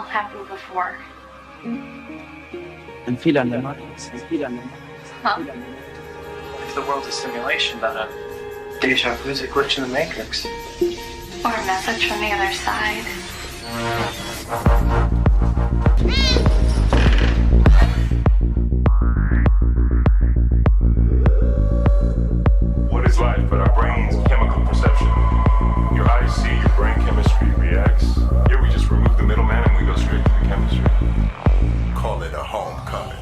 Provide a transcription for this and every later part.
all happened before. And feel on the markets. Huh? If the world's a simulation, then a deja vu is a glitch in the matrix. Or a message from the other side. What is life but our brain's chemical perception? Your eyes see, your brain chemistry reacts. Here we just remove the middleman and we go straight to the chemistry. Call it a homecoming.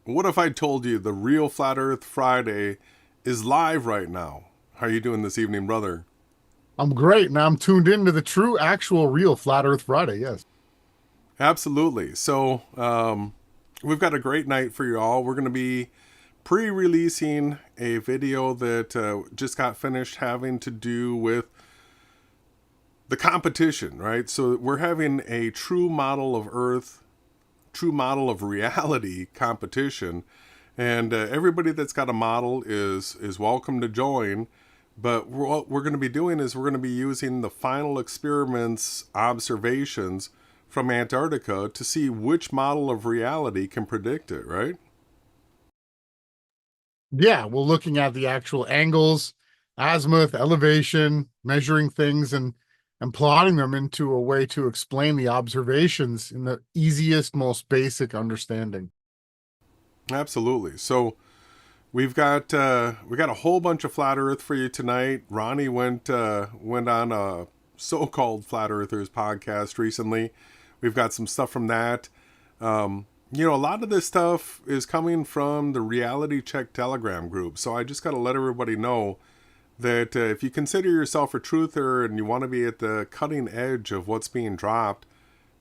What if I told you the real Flat Earth Friday is live right now? How are you doing this evening, brother? I'm great. Now I'm tuned into the true, actual, real Flat Earth Friday, yes. Absolutely. So we've got a great night for you all. We're going to be pre-releasing a video that just got finished having to do with the competition, right? So we're having a true model of Earth, true model of reality competition, and everybody that's got a model is welcome to join. But what we're going to be doing is we're going to be using the final experiments observations from Antarctica to see which model of reality can predict it, right? Yeah, we're looking at the actual angles, azimuth, elevation, measuring things, and plotting them into a way to explain the observations in the easiest, most basic understanding. Absolutely. So we got a whole bunch of flat Earth for you tonight. Ronnie went on a so-called Flat Earthers podcast recently. We've got some stuff from that. A lot of this stuff is coming from the Reality Check Telegram group. So I just got to let everybody know that if you consider yourself a truther and you want to be at the cutting edge of what's being dropped,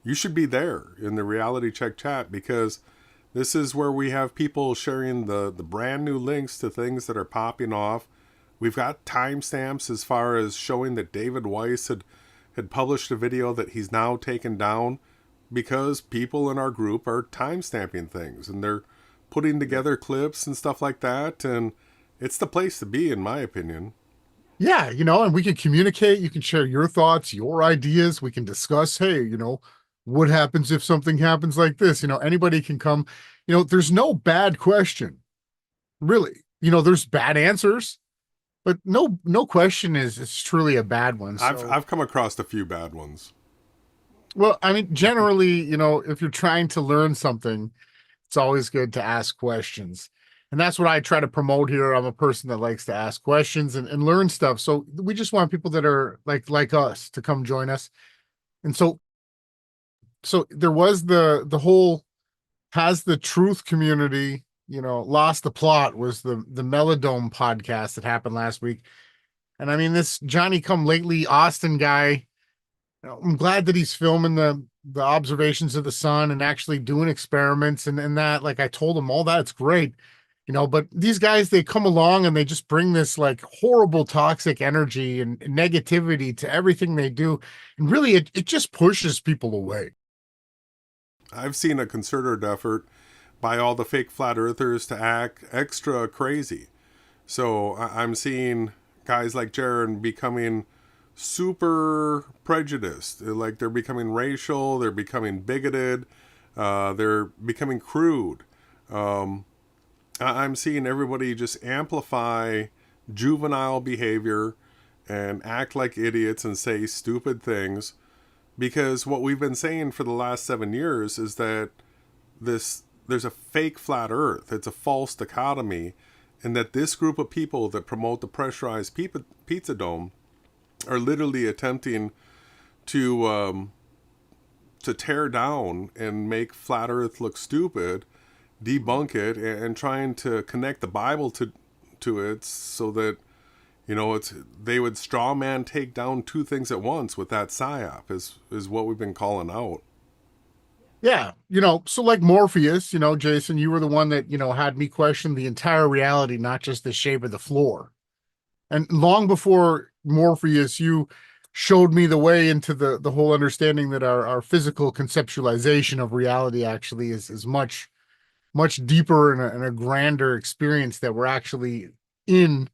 you should be there in the Reality Check chat, because this is where we have people sharing the brand new links to things that are popping off. We've got timestamps as far as showing that David Weiss had published a video that he's now taken down because people in our group are timestamping things and they're putting together clips and stuff like that. And it's the place to be, in my opinion. Yeah, and we can communicate. You can share your thoughts, your ideas. We can discuss, hey, what happens if something happens like this? Anybody can come. There's no bad question, really. There's bad answers, but no question is truly a bad one. So, I've come across a few bad ones. Well, I mean, generally, if you're trying to learn something, it's always good to ask questions. And that's what I try to promote here. I'm a person that likes to ask questions and learn stuff. So we just want people that are like us to come join us. And so there was the whole, has the truth community, lost the plot, was the Mellowdome podcast that happened last week. And I mean, this Johnny come lately Austin guy, I'm glad that he's filming the observations of the sun and actually doing experiments and that, like I told him, all that's great. But these guys, they come along and they just bring this like horrible toxic energy and negativity to everything they do. And really, it just pushes people away. I've seen a concerted effort by all the fake flat earthers to act extra crazy. So I'm seeing guys like Jaron becoming super prejudiced. Like they're becoming racial, they're becoming bigoted, they're becoming crude. I'm seeing everybody just amplify juvenile behavior and act like idiots and say stupid things, because what we've been saying for the last 7 years is that there's a fake flat earth. It's a false dichotomy, and that this group of people that promote the pressurized pizza dome are literally attempting to to tear down and make flat Earth look stupid, debunk it, and trying to connect the Bible to it so that, you know, they would straw man take down two things at once with that psyop is what we've been calling out. Yeah, you know, so like Morpheus, you know, Jason, you were the one that, you know, had me question the entire reality, not just the shape of the floor. And long before Morpheus, you showed me the way into the whole understanding that our physical conceptualization of reality actually is much, much deeper and a grander experience that we're actually in,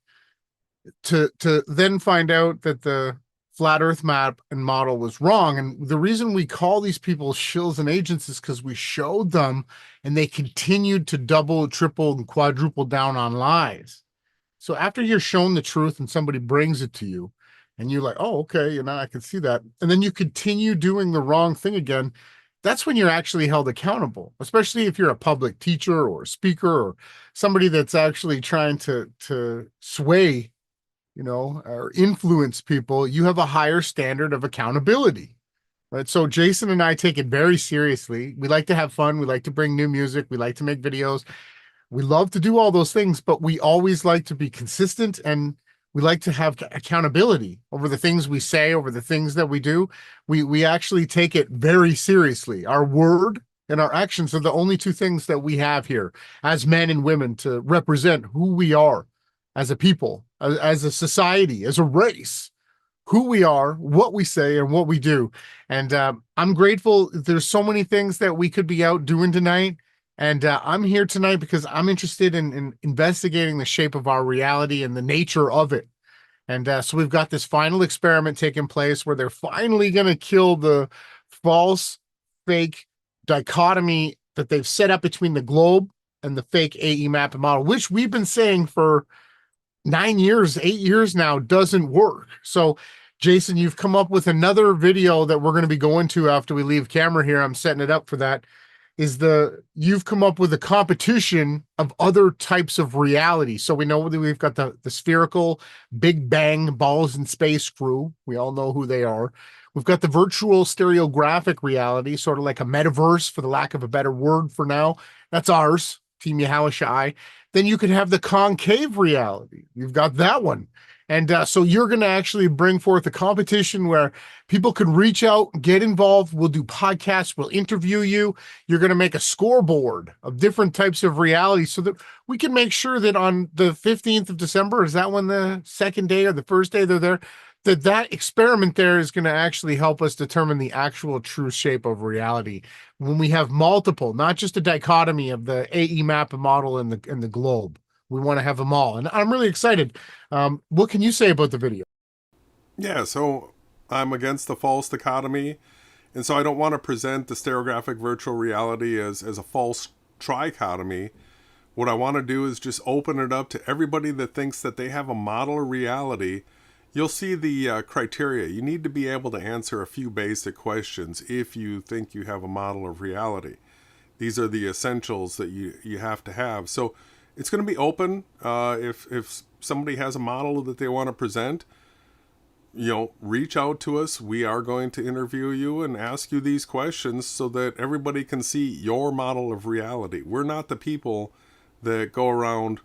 to then find out that the flat Earth map and model was wrong. And the reason we call these people shills and agents is because we showed them and they continued to double, triple, and quadruple down on lies. So after you're shown the truth and somebody brings it to you and you're like, oh, okay, you know, I can see that. And then you continue doing the wrong thing again. That's when you're actually held accountable, especially if you're a public teacher or a speaker or somebody that's actually trying to sway, you know, or influence people. You have a higher standard of accountability, right? So Jason and I take it very seriously. We like to have fun. We like to bring new music. We like to make videos. We love to do all those things, but we always like to be consistent, and we like to have accountability over the things we say, over the things that we do. We actually take it very seriously. Our word and our actions are the only two things that we have here as men and women to represent who we are as a people, as a society, as a race, who we are, what we say, and what we do. And I'm grateful. There's so many things that we could be out doing tonight. And I'm here tonight because I'm interested in investigating the shape of our reality and the nature of it. And so we've got this final experiment taking place where they're finally going to kill the false, fake dichotomy that they've set up between the globe and the fake AE map and model, which we've been saying for 9 years, 8 years now, doesn't work. So Jason, you've come up with another video that we're going to be going to after we leave camera here. I'm setting it up for that. You've come up with a competition of other types of reality. So we know that we've got the spherical Big Bang balls in space crew. We all know who they are. We've got the virtual stereographic reality, sort of like a metaverse, for the lack of a better word for now. That's ours, Team Yahawashai. Then you could have the concave reality. You've got that one. And so you're going to actually bring forth a competition where people can reach out, get involved. We'll do podcasts. We'll interview you. You're going to make a scoreboard of different types of reality so that we can make sure that on the 15th of December, is that when the second day or the first day they're there, that experiment there is going to actually help us determine the actual true shape of reality. When we have multiple, not just a dichotomy of the AE map and model and the globe. We want to have them all. And I'm really excited. What can you say about the video? Yeah, so I'm against the false dichotomy. And so I don't want to present the stereographic virtual reality as a false trichotomy. What I want to do is just open it up to everybody that thinks that they have a model of reality. You'll see the criteria. You need to be able to answer a few basic questions if you think you have a model of reality. These are the essentials that you have to have. So it's going to be open. If somebody has a model that they want to present, you know, reach out to us. We are going to interview you and ask you these questions so that everybody can see your model of reality. We're not the people that go around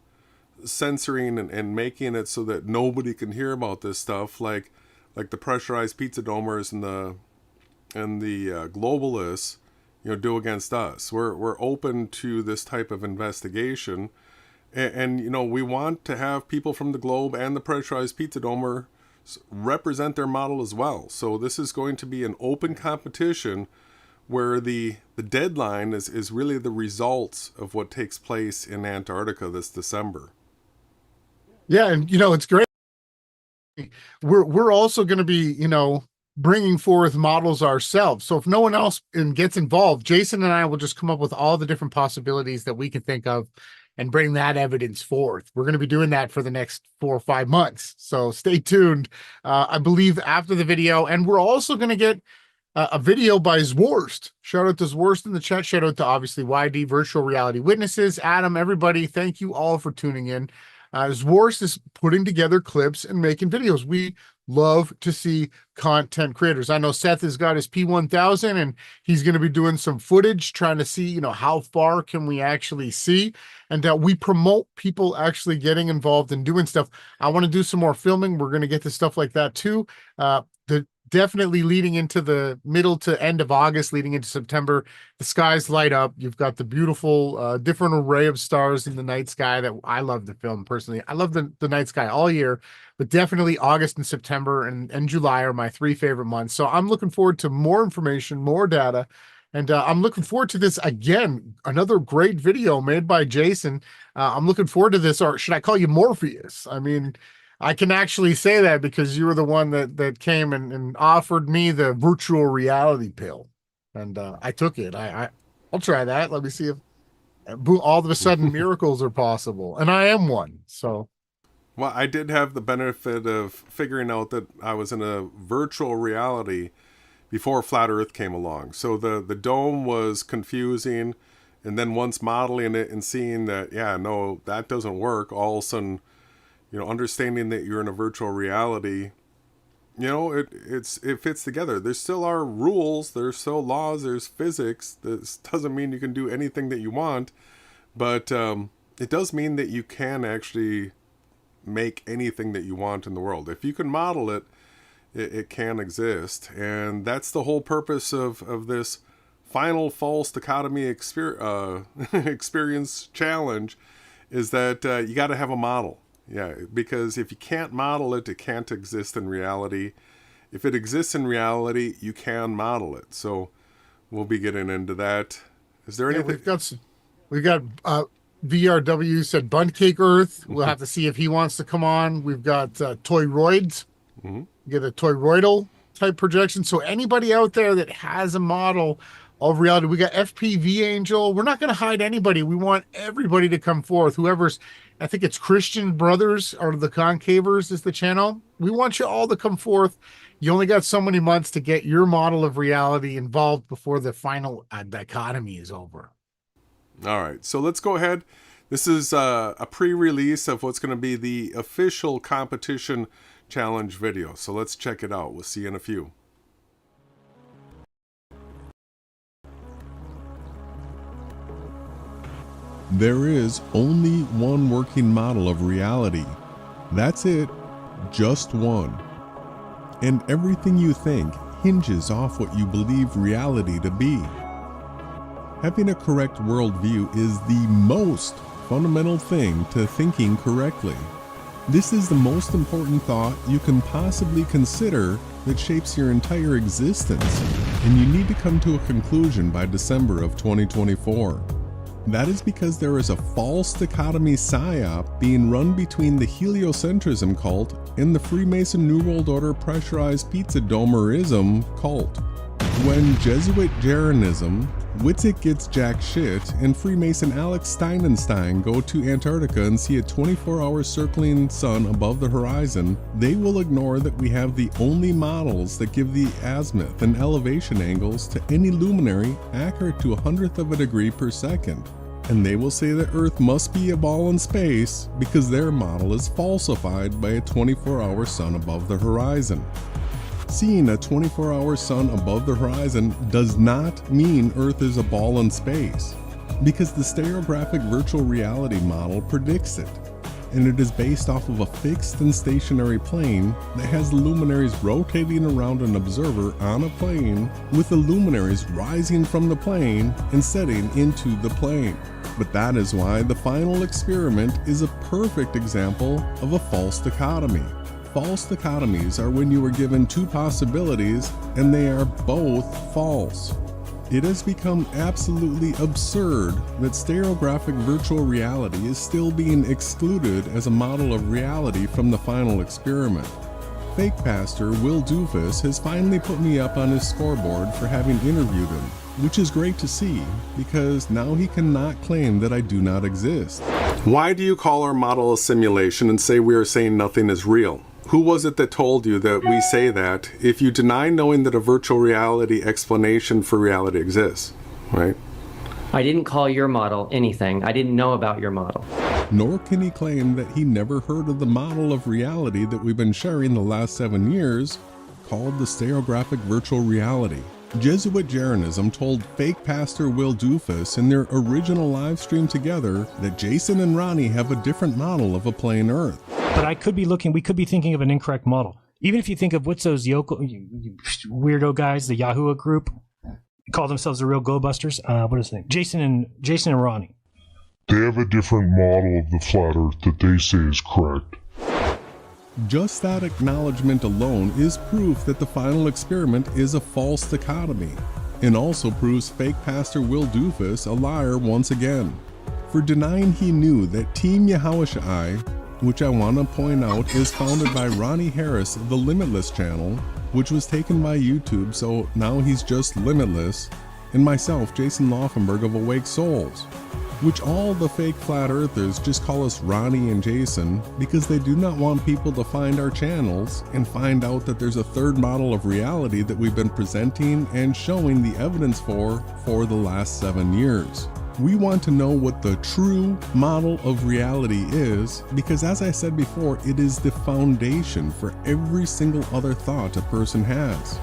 censoring and making it so that nobody can hear about this stuff, like the pressurized pizza domers and the globalists, you know, do against us. We're open to this type of investigation. And, you know, we want to have people from the globe and the pressurized pizza domer represent their model as well. So this is going to be an open competition where the deadline is really the results of what takes place in Antarctica this December. Yeah, and, you know, it's great. We're also going to be, you know, bringing forth models ourselves. So if no one else gets involved, Jason and I will just come up with all the different possibilities that we can think of and bring that evidence forth. We're going to be doing that for the next 4 or 5 months. So stay tuned. I believe after the video, and we're also going to get a video by Zworst. Shout out to Zworst in the chat. Shout out to obviously YD Virtual Reality Witnesses, Adam, everybody. Thank you all for tuning in. Zwarst is putting together clips and making videos. We love to see content creators. I know Seth has got his P1000 and he's going to be doing some footage trying to see, how far can we actually see, and we promote people actually getting involved and doing stuff. I want to do some more filming. We're going to get to stuff like that too. Definitely leading into the middle to end of August, leading into September, the skies light up. You've got the beautiful different array of stars in the night sky that I love to film personally. I love the night sky all year, but definitely August and September and July are my 3 favorite months. So I'm looking forward to more information, more data. And I'm looking forward to this again, another great video made by Jason. I'm looking forward to this, or should I call you Morpheus? I mean, I can actually say that because you were the one that came and offered me the virtual reality pill. And I took it. I'll try that. Let me see if all of a sudden miracles are possible. And I am one. So. Well, I did have the benefit of figuring out that I was in a virtual reality before Flat Earth came along. So the dome was confusing. And then once modeling it and seeing that, no, that doesn't work, all of a sudden, understanding that you're in a virtual reality, it fits together. There still are rules, there's still laws, there's physics. This doesn't mean you can do anything that you want, but it does mean that you can actually make anything that you want in the world. If you can model it, it can exist. And that's the whole purpose of this final false dichotomy experience challenge, is that you got to have a model. Yeah, because if you can't model it, it can't exist in reality. If it exists in reality, you can model it. So we'll be getting into that. Is there anything? We've got VRW said Bun Cake Earth. We'll have to see if he wants to come on. We've got Toyroids. Get a Toyroidal type projection. So anybody out there that has a model of reality, we got FPV Angel. We're not going to hide anybody. We want everybody to come forth. I think it's Christian Brothers or the Concavers is the channel. We want you all to come forth. You only got so many months to get your model of reality involved before the final dichotomy is over. All right, so let's go ahead. This is a pre-release of what's going to be the official competition challenge video. So let's check it out. We'll see you in a few. There is only one working model of reality. That's it, just one. And everything you think hinges off what you believe reality to be. Having a correct worldview is the most fundamental thing to thinking correctly. This is the most important thought you can possibly consider that shapes your entire existence, and you need to come to a conclusion by December of 2024. That is because there is a false dichotomy psyop being run between the heliocentrism cult and the Freemason New World Order pressurized pizza domerism cult. When Jesuit Jeranism, Witzik gets jack shit, and Freemason Alex Steinenstein go to Antarctica and see a 24-hour circling sun above the horizon, they will ignore that we have the only models that give the azimuth and elevation angles to any luminary accurate to 100th of a degree per second. And they will say that Earth must be a ball in space because their model is falsified by a 24-hour sun above the horizon. Seeing a 24-hour sun above the horizon does not mean Earth is a ball in space, because the stereographic virtual reality model predicts it, and it is based off of a fixed and stationary plane that has the luminaries rotating around an observer on a plane, with the luminaries rising from the plane and setting into the plane. But that is why the final experiment is a perfect example of a false dichotomy. False dichotomies are when you are given two possibilities and they are both false. It has become absolutely absurd that stereographic virtual reality is still being excluded as a model of reality from the final experiment. Fake pastor Will Doofus has finally put me up on his scoreboard for having interviewed him, which is great to see, because now he cannot claim that I do not exist. Why do you call our model a simulation and say we are saying nothing is real? Who was it that told you that we say that if you deny knowing that a virtual reality explanation for reality exists, right? I didn't call your model anything. I didn't know about your model. nor can he claim that he never heard of the model of reality that we've been sharing the last 7 years, called the stereographic virtual reality. Jesuit Jeranism told fake Pastor Will Doofus in their original live stream together that Jason and Ronnie have a different model of a plane Earth. But we could be thinking of an incorrect model. Even if you think of what's those weirdo guys, the Yahoo group, call themselves the real Go-Busters. What is his name? Jason and Ronnie. They have a different model of the flat Earth that they say is correct. Just that acknowledgement alone is proof that the final experiment is a false dichotomy, and also proves fake Pastor Will Doofus a liar once again, for denying he knew that Team Yahawashai, which I want to point out is founded by Ronnie Harris of the Limitless channel, which was taken by YouTube, so now he's just Limitless, and myself, Jason Laufenberg of Awake Souls, which all the fake flat earthers just call us Ronnie and Jason because they do not want people to find our channels and find out that there's a third model of reality that we've been presenting and showing the evidence for the last 7 years. We want to know what the true model of reality is because, as I said before, it is the foundation for every single other thought a person has.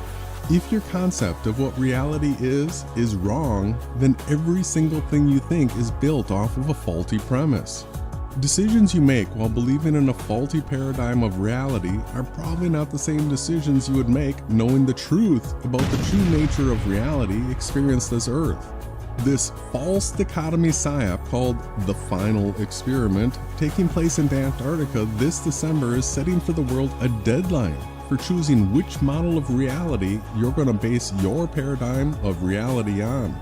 If your concept of what reality is wrong, then every single thing you think is built off of a faulty premise. Decisions you make while believing in a faulty paradigm of reality are probably not the same decisions you would make knowing the truth about the true nature of reality experienced as Earth. This false dichotomy psyop called the final experiment, taking place in Antarctica this December, is setting for the world a deadline for choosing which model of reality you're going to base your paradigm of reality on.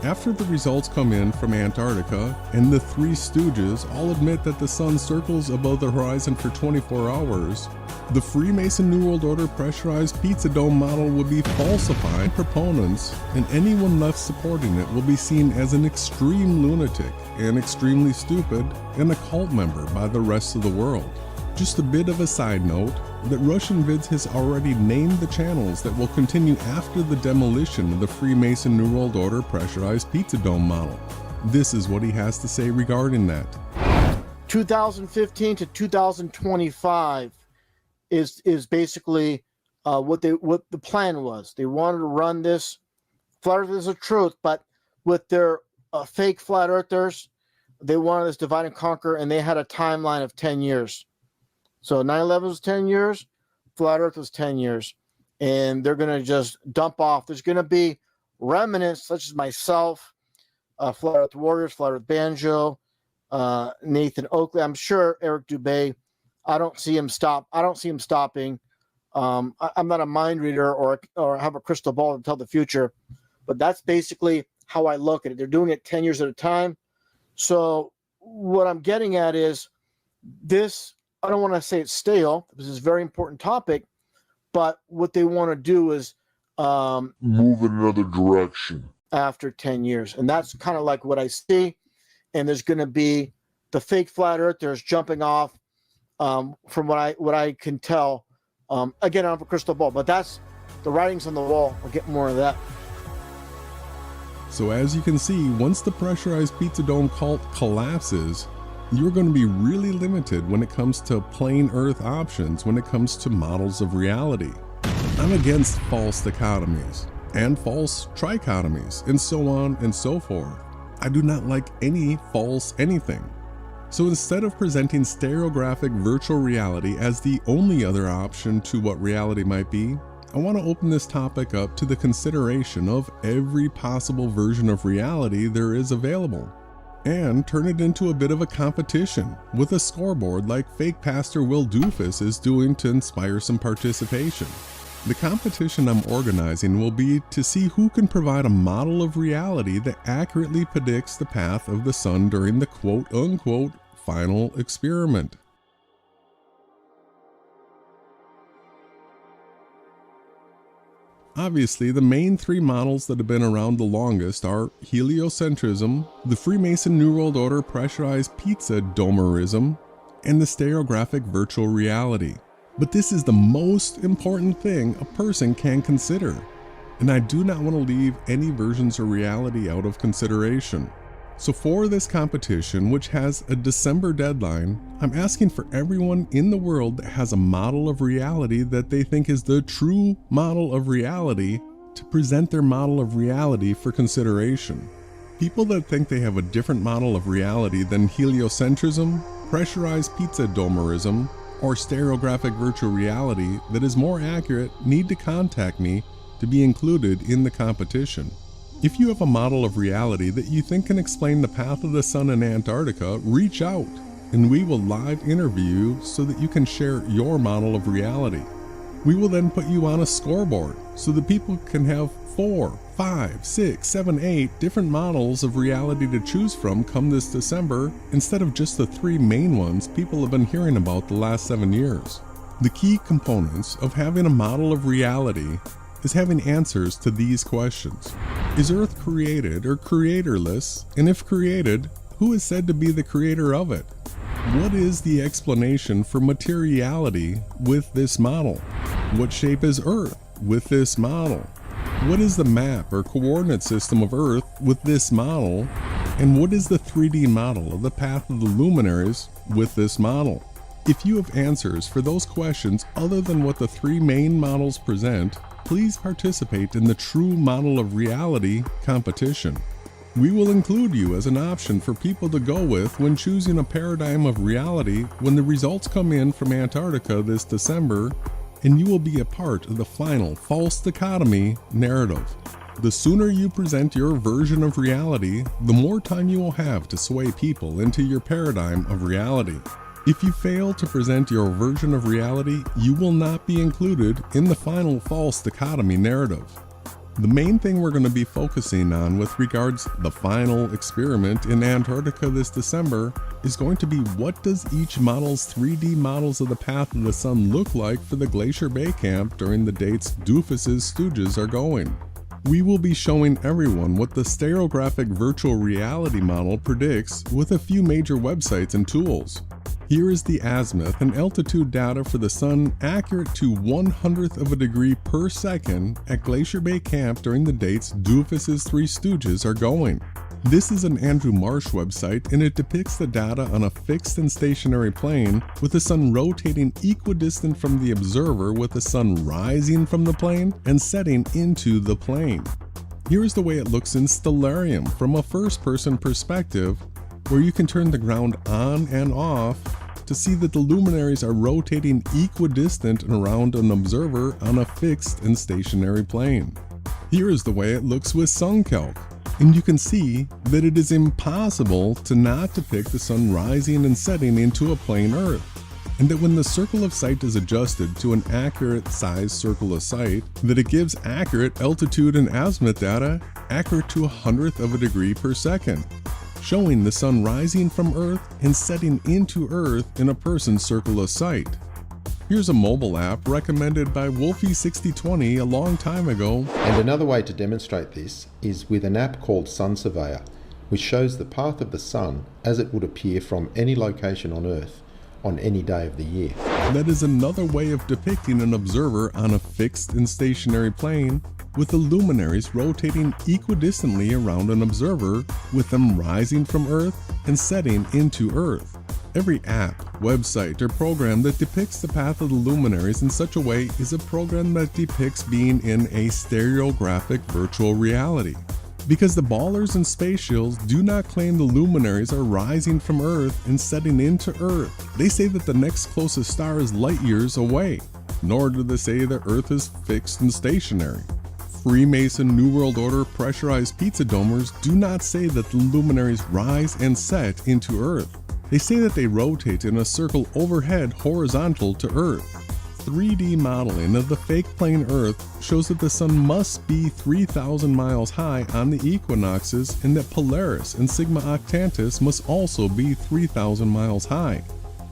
After the results come in from Antarctica and the Three Stooges all admit that the sun circles above the horizon for 24 hours, the Freemason New World Order pressurized pizza dome model will be falsified. Proponents and anyone left supporting it will be seen as an extreme lunatic and extremely stupid and a cult member by the rest of the world. Just a bit of a side note, that Russian Vids has already named the channels that will continue after the demolition of the Freemason New World Order pressurized pizza dome model. This is what he has to say regarding that. 2015 to 2025 is basically what the plan was. They wanted to run this flat Earth is the truth, but with their fake flat earthers, they wanted this divide and conquer, and they had a timeline of 10 years. So 9/11 was 10 years, flat Earth was 10 years, and they're going to just dump off. There's going to be remnants such as myself, Flat Earth Warriors, Flat Earth Banjo, Nathan Oakley. I'm sure Eric Dubay. I don't see him stopping. I'm not a mind reader or have a crystal ball to tell the future, but that's basically how I look at it. They're doing it 10 years at a time. So what I'm getting at is this. I don't want to say it's stale. This is a very important topic, but what they want to do is move in another direction after 10 years. And that's kind of like what I see. And there's going to be the fake flat earthers jumping off from what I can tell. Again, I don't have a crystal ball, but that's the writings on the wall. I'll get more of that. So as you can see, once the pressurized pizza dome cult collapses, you're going to be really limited when it comes to plain Earth options when it comes to models of reality. I'm against false dichotomies and false trichotomies and so on and so forth. I do not like any false anything. So instead of presenting stereographic virtual reality as the only other option to what reality might be, I want to open this topic up to the consideration of every possible version of reality there is available, and turn it into a bit of a competition with a scoreboard like fake Pastor Will Doofus is doing to inspire some participation. The competition I'm organizing will be to see who can provide a model of reality that accurately predicts the path of the sun during the quote-unquote final experiment. Obviously, the main three models that have been around the longest are heliocentrism, the Freemason New World Order pressurized pizza domerism, and the stereographic virtual reality. But this is the most important thing a person can consider, and I do not want to leave any versions of reality out of consideration. So for this competition, which has a December deadline, I'm asking for everyone in the world that has a model of reality that they think is the true model of reality to present their model of reality for consideration. People that think they have a different model of reality than heliocentrism, pressurized pizza domerism, or stereographic virtual reality that is more accurate need to contact me to be included in the competition. If you have a model of reality that you think can explain the path of the sun in Antarctica, reach out and we will live interview you so that you can share your model of reality. We will then put you on a scoreboard so that people can have 4, 5, 6, 7, 8 different models of reality to choose from come this December instead of just the 3 main ones people have been hearing about the last 7 years. The key components of having a model of reality is having answers to these questions. Is Earth created or creatorless? And if created, who is said to be the creator of it? What is the explanation for materiality with this model? What shape is Earth with this model? What is the map or coordinate system of Earth with this model? And what is the 3D model of the path of the luminaries with this model? If you have answers for those questions other than what the 3 main models present, please participate in the True Model of Reality competition. We will include you as an option for people to go with when choosing a paradigm of reality when the results come in from Antarctica this December, and you will be a part of the final false dichotomy narrative. The sooner you present your version of reality, the more time you will have to sway people into your paradigm of reality. If you fail to present your version of reality, you will not be included in the final false dichotomy narrative. The main thing we're going to be focusing on with regards to the final experiment in Antarctica this December is going to be what does each model's 3D models of the path of the sun look like for the Glacier Bay camp during the dates Doofus's Stooges are going. We will be showing everyone what the stereographic virtual reality model predicts with a few major websites and tools. Here is the azimuth and altitude data for the sun accurate to 1/100th of a degree per second at Glacier Bay Camp during the dates Doofus's 3 Stooges are going. This is an Andrew Marsh website and it depicts the data on a fixed and stationary plane with the sun rotating equidistant from the observer with the sun rising from the plane and setting into the plane. Here is the way it looks in Stellarium from a first-person perspective where you can turn the ground on and off to see that the luminaries are rotating equidistant around an observer on a fixed and stationary plane. Here is the way it looks with SunCalc, and you can see that it is impossible to not depict the sun rising and setting into a plane Earth, and that when the circle of sight is adjusted to an accurate size circle of sight, that it gives accurate altitude and azimuth data accurate to 1/100th of a degree per second, showing the sun rising from Earth and setting into Earth in a person's circle of sight. Here's a mobile app recommended by Wolfie6020 a long time ago. And another way to demonstrate this is with an app called Sun Surveyor, which shows the path of the sun as it would appear from any location on Earth on any day of the year. That is another way of depicting an observer on a fixed and stationary plane with the luminaries rotating equidistantly around an observer with them rising from Earth and setting into Earth. Every app, website, or program that depicts the path of the luminaries in such a way is a program that depicts being in a stereographic virtual reality. Because the ballers and space shields do not claim the luminaries are rising from Earth and setting into Earth. They say that the next closest star is light years away, nor do they say that Earth is fixed and stationary. Freemason New World Order pressurized pizza domers do not say that the luminaries rise and set into Earth. They say that they rotate in a circle overhead horizontal to Earth. 3D modeling of the fake plane Earth shows that the sun must be 3,000 miles high on the equinoxes and that Polaris and Sigma Octantis must also be 3,000 miles high.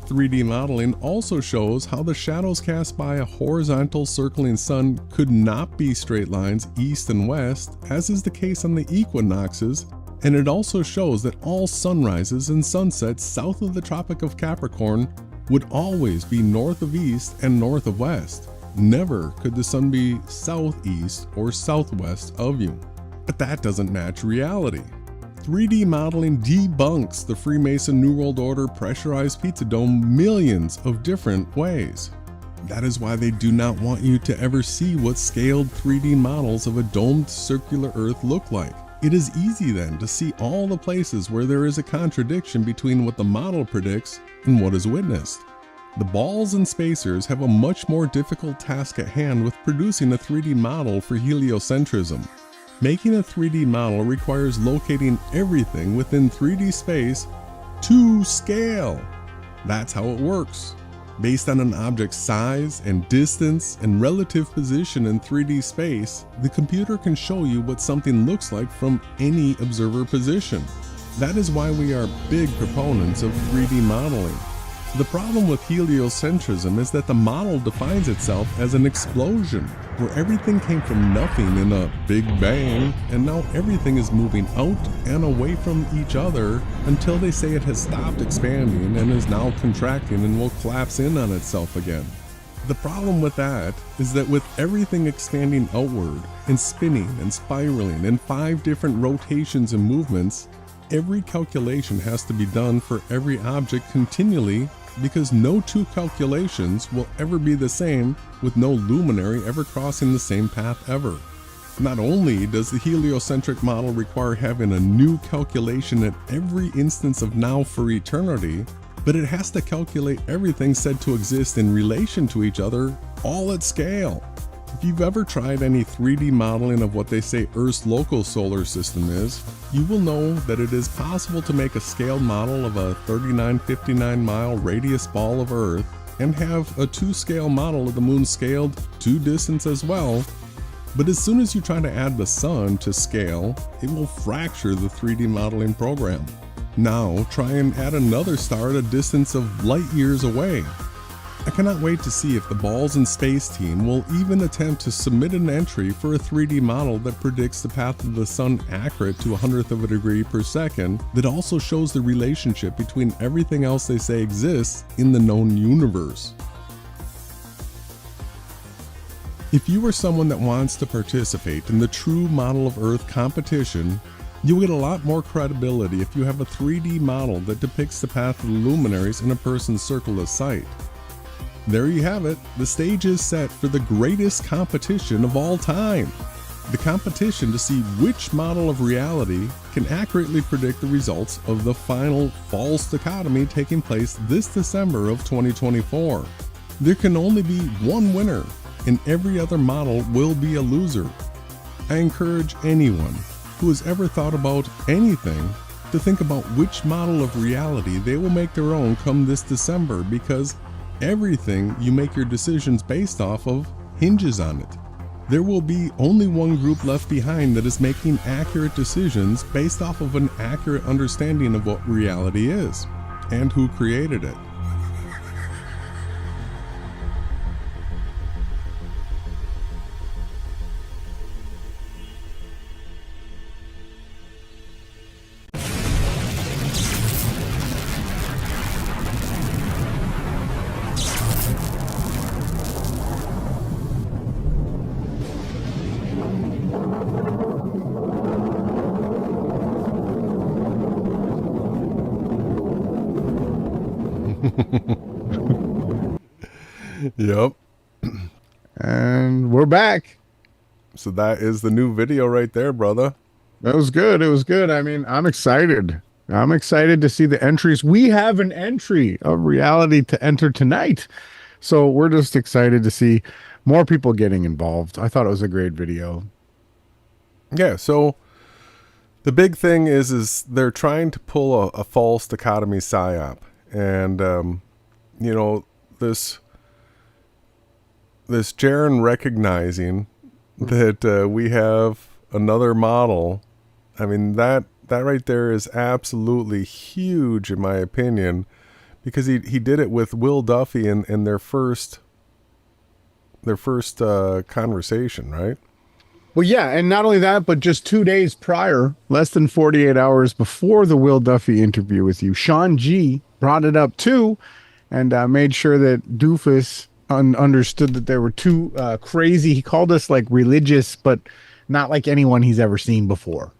3D modeling also shows how the shadows cast by a horizontal circling sun could not be straight lines east and west, as is the case on the equinoxes, and it also shows that all sunrises and sunsets south of the Tropic of Capricorn would always be north of east and north of west. Never could the sun be southeast or southwest of you. But that doesn't match reality. 3D modeling debunks the Freemason New World Order pressurized pizza dome millions of different ways. That is why they do not want you to ever see what scaled 3D models of a domed circular Earth look like. It is easy then to see all the places where there is a contradiction between what the model predicts and what is witnessed. The balls and spacers have a much more difficult task at hand with producing a 3D model for heliocentrism. Making a 3D model requires locating everything within 3D space to scale. That's how it works. Based on an object's size and distance and relative position in 3D space, the computer can show you what something looks like from any observer position. That is why we are big proponents of 3D modeling. The problem with heliocentrism is that the model defines itself as an explosion, where everything came from nothing in a big bang, and now everything is moving out and away from each other until they say it has stopped expanding and is now contracting and will collapse in on itself again. The problem with that is that with everything expanding outward and spinning and spiraling in 5 different rotations and movements, every calculation has to be done for every object continually, because no 2 calculations will ever be the same, with no luminary ever crossing the same path ever. Not only does the heliocentric model require having a new calculation at every instance of now for eternity, but it has to calculate everything said to exist in relation to each other, all at scale. If you've ever tried any 3D modeling of what they say Earth's local solar system is, you will know that it is possible to make a scaled model of a 3959 mile radius ball of Earth and have a 2-scale model of the moon scaled to distance as well. But as soon as you try to add the sun to scale, it will fracture the 3D modeling program. Now try and add another star at a distance of light years away. I cannot wait to see if the Balls in Space team will even attempt to submit an entry for a 3D model that predicts the path of the sun accurate to 100th of a degree per second, that also shows the relationship between everything else they say exists in the known universe. If you are someone that wants to participate in the true model of Earth competition, you'll get a lot more credibility if you have a 3D model that depicts the path of the luminaries in a person's circle of sight. There you have it. The stage is set for the greatest competition of all time. The competition to see which model of reality can accurately predict the results of the final false dichotomy taking place this December of 2024. There can only be one winner, and every other model will be a loser. I encourage anyone who has ever thought about anything to think about which model of reality they will make their own come this December, because everything you make your decisions based off of hinges on it. There will be only one group left behind that is making accurate decisions based off of an accurate understanding of what reality is and who created it. Yep. And we're back. So that is the new video right there, brother. That was good. It was good. I mean, I'm excited. I'm excited to see the entries. We have an entry of reality to enter tonight. So we're just excited to see more people getting involved. I thought it was a great video. Yeah, so the big thing is they're trying to pull a false dichotomy psyop. And, you know, this Jaren recognizing that we have another model, I mean, that right there is absolutely huge in my opinion, because he did it with Will Duffy in their first conversation, right? Well, yeah, and not only that, but just 2 days prior, less than 48 hours before the Will Duffy interview with you, Sean G brought it up too, and made sure that Doofus understood that there were two crazy, he called us like religious, but not like anyone he's ever seen before.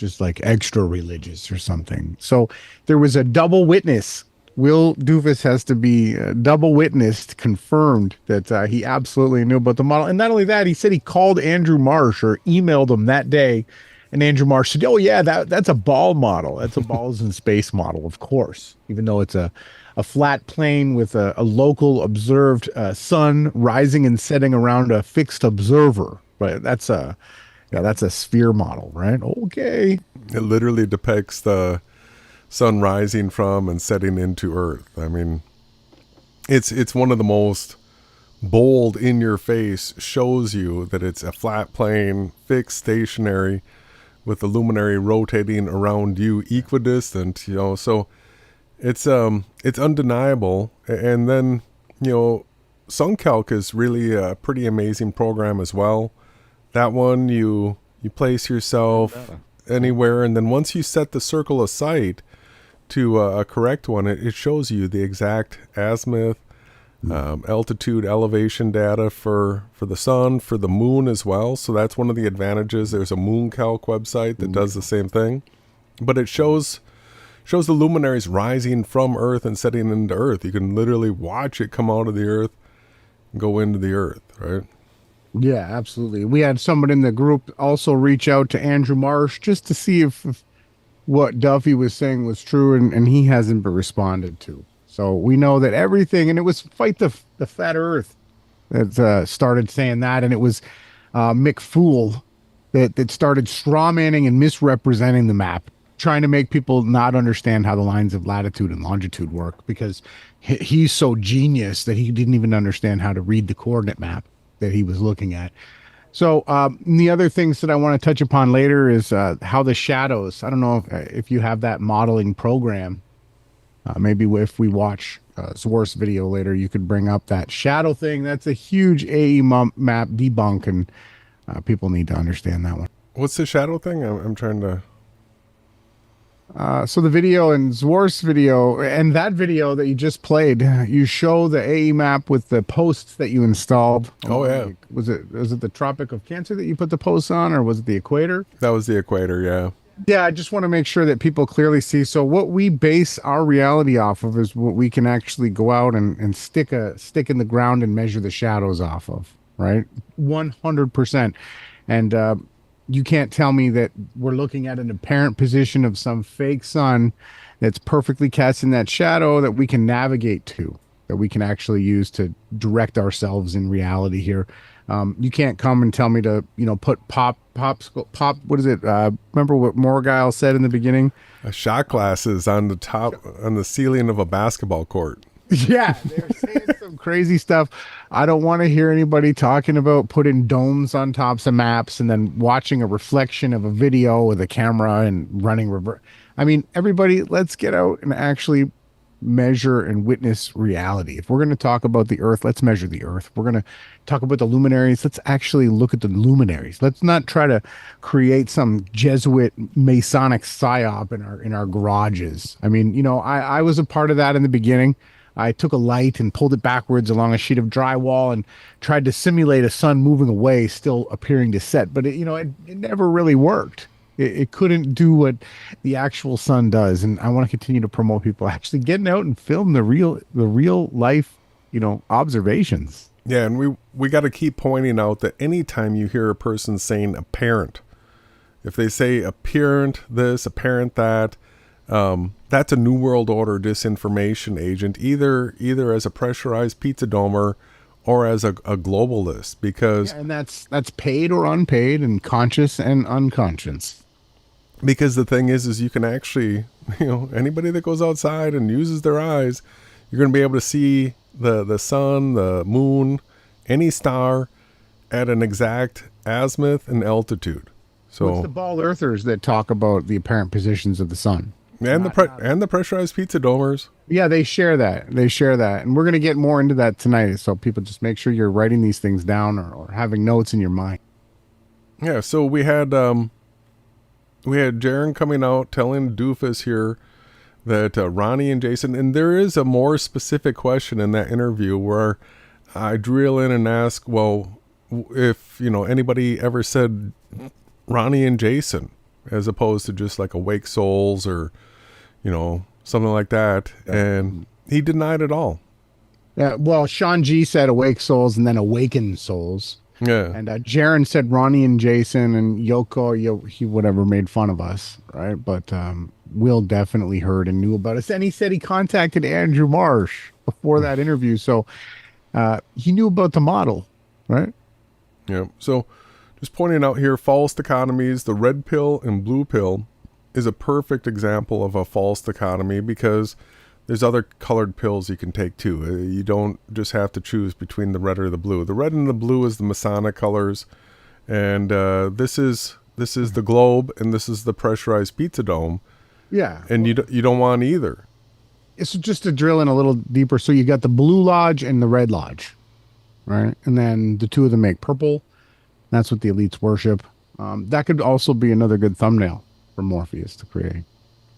just like extra religious or something. So there was a double witness. Will Doofus has to be double witnessed, confirmed that he absolutely knew about the model. And not only that, he said he called Andrew Marsh or emailed him that day. And Andrew Marsh said, oh, yeah, that's a ball model. That's a balls in space model, of course, even though it's a flat plane with a local observed sun rising and setting around a fixed observer. Right. That's a sphere model, right? Okay. It literally depicts the sun rising from and setting into Earth. I mean, it's one of the most bold, in your face, shows you that it's a flat plane, fixed, stationary, with the luminary rotating around you equidistant, you know. So it's undeniable. And then, you know, SunCalc is really a pretty amazing program as well. That one, you place yourself anywhere, and then once you set the circle of sight to a correct one, it shows you the exact azimuth, altitude, elevation data for the sun, for the moon as well. So that's one of the advantages. There's a MoonCalc website that does the same thing, but it shows the luminaries rising from Earth and setting into Earth. You can literally watch it come out of the Earth, go into the Earth, right? Yeah, absolutely. We had someone in the group also reach out to Andrew Marsh just to see if what Duffy was saying was true, and he hasn't been responded to. So we know that everything, and it was Fight the Flat Earth that started saying that, and it was Mick Fool that started strawmanning and misrepresenting the map, trying to make people not understand how the lines of latitude and longitude work, because he's so genius that he didn't even understand how to read the coordinate map that he was looking at. So the other things that I want to touch upon later is how the shadows, I don't know if you have that modeling program. Maybe if we watch Zwar's video later, you could bring up that shadow thing. That's a huge AE map debunk, and people need to understand that one. What's the shadow thing? I'm trying to... So the video and Zwar's video and that video that you just played, you show the AE map with the posts that you installed. Oh, yeah. Was it the Tropic of Cancer that you put the posts on, or was it the equator? That was the equator, yeah. Yeah, I just want to make sure that people clearly see. So what we base our reality off of is what we can actually go out and stick in the ground and measure the shadows off of, right? 100%. And you can't tell me that we're looking at an apparent position of some fake sun that's perfectly casting that shadow that we can navigate to, that we can actually use to direct ourselves in reality here. You can't come and tell me to, put pop. What is it? Remember what Morgile said in the beginning? Shot glasses on the ceiling of a basketball court. Yeah, they're saying some crazy stuff. I don't want to hear anybody talking about putting domes on tops of maps and then watching a reflection of a video with a camera and running reverse. I mean, everybody, let's get out and actually measure and witness reality. If we're going to talk about the Earth, let's measure the Earth. If we're going to talk about the luminaries, let's actually look at the luminaries. Let's not try to create some Jesuit Masonic psyop in our garages. I mean, I was a part of that in the beginning. I took a light and pulled it backwards along a sheet of drywall and tried to simulate a sun moving away, still appearing to set. But it never really worked. It couldn't do what the actual sun does. And I want to continue to promote people actually getting out and film the real life, observations. Yeah, and we got to keep pointing out that anytime you hear a person saying apparent, if they say apparent this, apparent that, that's a New World Order disinformation agent, either as a pressurized pizza domer or as a globalist, because... Yeah, and that's paid or unpaid and conscious and unconscious. Because the thing is you can actually, anybody that goes outside and uses their eyes, you're going to be able to see the sun, the moon, any star at an exact azimuth and altitude. So what's the ball earthers that talk about the apparent positions of the sun? And the pressurized pizza domers. Yeah, they share that. And we're going to get more into that tonight. So people just make sure you're writing these things down or having notes in your mind. Yeah, so we had Jaron coming out telling Doofus here that Ronnie and Jason, and there is a more specific question in that interview where I drill in and ask, well, if, anybody ever said Ronnie and Jason, as opposed to just like awake souls or, something like that. And he denied it all. Yeah, well, Sean G said awake souls and then awakened souls. Yeah. And Jaron said Ronnie and Jason and Yoko, he whatever made fun of us, right? But Will definitely heard and knew about us. And he said he contacted Andrew Marsh before that interview. So he knew about the model, right? Yeah. So just pointing out here, false dichotomies, the red pill and blue pill is a perfect example of a false dichotomy because there's other colored pills you can take too. You don't just have to choose between the red or the blue. The red and the blue is the Masonic colors, and this is the globe, and this is the pressurized pizza dome. Yeah, and you don't want either. It's just to drill in a little deeper. So you got the blue lodge and the red lodge, right? And then the two of them make purple. That's what the elites worship. That could also be another good thumbnail for Morpheus to create.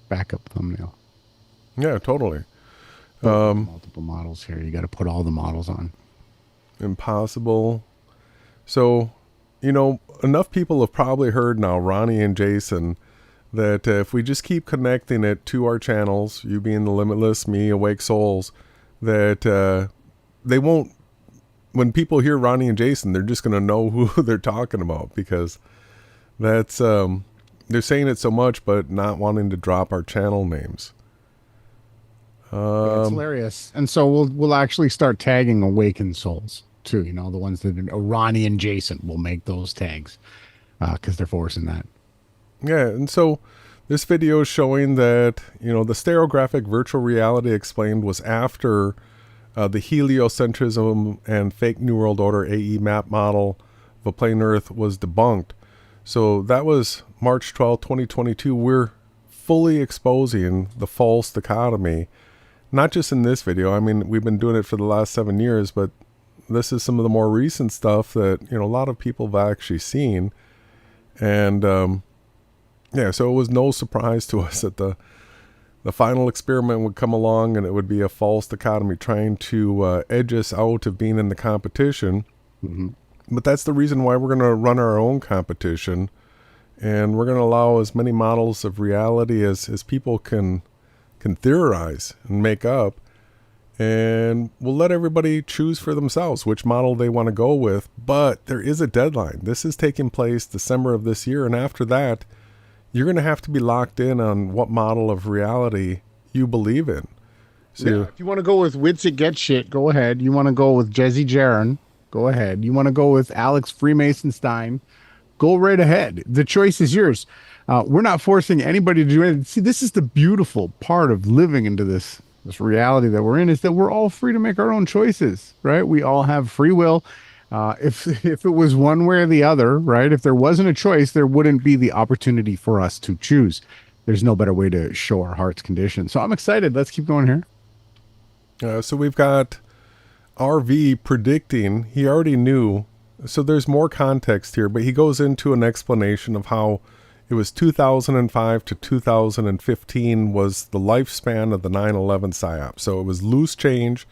Backup thumbnail. Yeah, totally. Multiple models here. You got to put all the models on. Impossible. So, enough people have probably heard now, Ronnie and Jason, that if we just keep connecting it to our channels, you being the Limitless, me, Awake Souls, that they won't, when people hear Ronnie and Jason, they're just going to know who they're talking about because that's, they're saying it so much, but not wanting to drop our channel names. It's hilarious. And so we'll actually start tagging awakened souls too. The ones that Ronnie and Jason will make those tags because they're forcing that. Yeah. And so this video is showing that, the stereographic virtual reality explained was after the heliocentrism and fake New World Order AE map model of a plane Earth was debunked. So that was March 12, 2022. We're fully exposing the false dichotomy. Not just in this video. I mean, we've been doing it for the last 7 years, but this is some of the more recent stuff that, a lot of people have actually seen. And, so it was no surprise to us that the final experiment would come along and it would be a false dichotomy trying to edge us out of being in the competition. Mm-hmm. But that's the reason why we're going to run our own competition. And we're going to allow as many models of reality as people can theorize and make up, and we'll let everybody choose for themselves which model they want to go with. But there is a deadline. This is taking place December of this year, and after that you're going to have to be locked in on what model of reality you believe in. So if you want to go with Witsit Get Shit, go ahead. You want to go with Jesse Jaron, go ahead. You want to go with Alex Freemasonstein, go right ahead. The choice is yours. We're not forcing anybody to do anything. See, this is the beautiful part of living into this reality that we're in, is that we're all free to make our own choices, right? We all have free will. If it was one way or the other, right? If there wasn't a choice, there wouldn't be the opportunity for us to choose. There's no better way to show our heart's condition. So I'm excited. Let's keep going here. So we've got RV predicting. He already knew. So there's more context here, but he goes into an explanation of how it was 2005 to 2015 was the lifespan of the 9/11 PSYOP. So it was loose change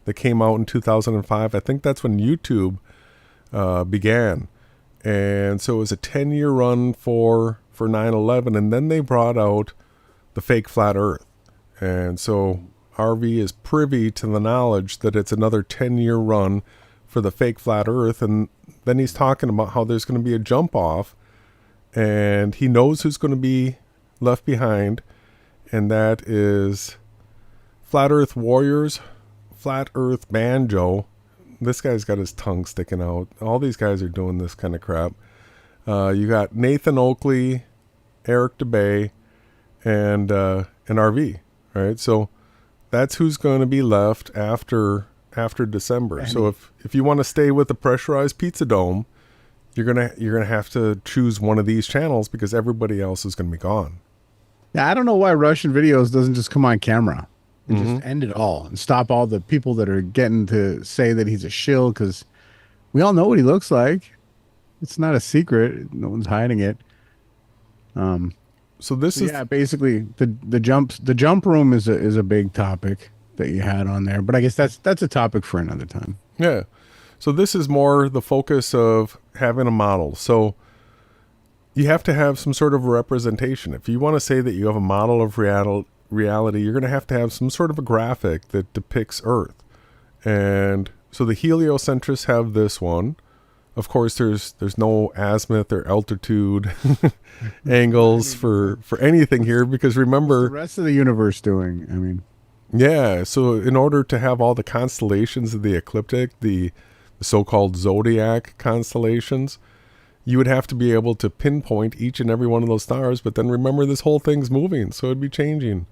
that came out in 2005. I think that's when YouTube began. And so it was a 10-year run for 9/11. And then they brought out the fake flat Earth. And so RV is privy to the knowledge that it's another 10-year run for the fake flat Earth. And then he's talking about how there's going to be a jump off. And he knows who's going to be left behind, and that is Flat Earth Warriors, Flat Earth Banjo. This guy's got his tongue sticking out. All these guys are doing this kind of crap. You got Nathan Oakley, Eric DeBay, and RV. Right, so that's who's going to be left after December. So if you want to stay with the pressurized pizza dome, you're gonna have to choose one of these channels because everybody else is gonna be gone. Yeah, I don't know why Russian Videos doesn't just come on camera and just end it all and stop all the people that are getting to say that he's a shill, because we all know what he looks like. It's not a secret. No one's hiding it. So this is basically the jump room is a big topic that you had on there, but I guess that's a topic for another time. Yeah. So this is more the focus of having a model. So you have to have some sort of representation. If you want to say that you have a model of reality, you're going to have some sort of a graphic that depicts Earth. And so the heliocentrists have this one. Of course, there's no azimuth or altitude angles for anything here, because remember, what's the rest of the universe doing? I mean, yeah. So in order to have all the constellations of the ecliptic, the so-called zodiac constellations, you would have to be able to pinpoint each and every one of those stars. But then remember, this whole thing's moving, so it'd be changing.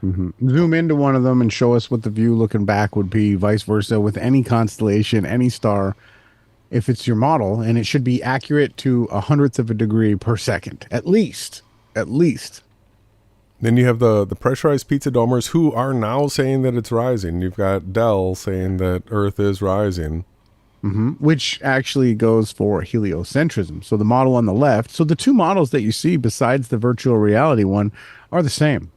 mm-hmm. Zoom into one of them and show us what the view looking back would be, vice versa, with any constellation, any star, if it's your model, and it should be accurate to 1/100th of a degree per second, at least. Then you have the pressurized pizza domers who are now saying that it's rising. You've got Dell saying that Earth is rising. Mm-hmm. Which actually goes for heliocentrism. So the model on the left, so the two models that you see besides the virtual reality one are the same.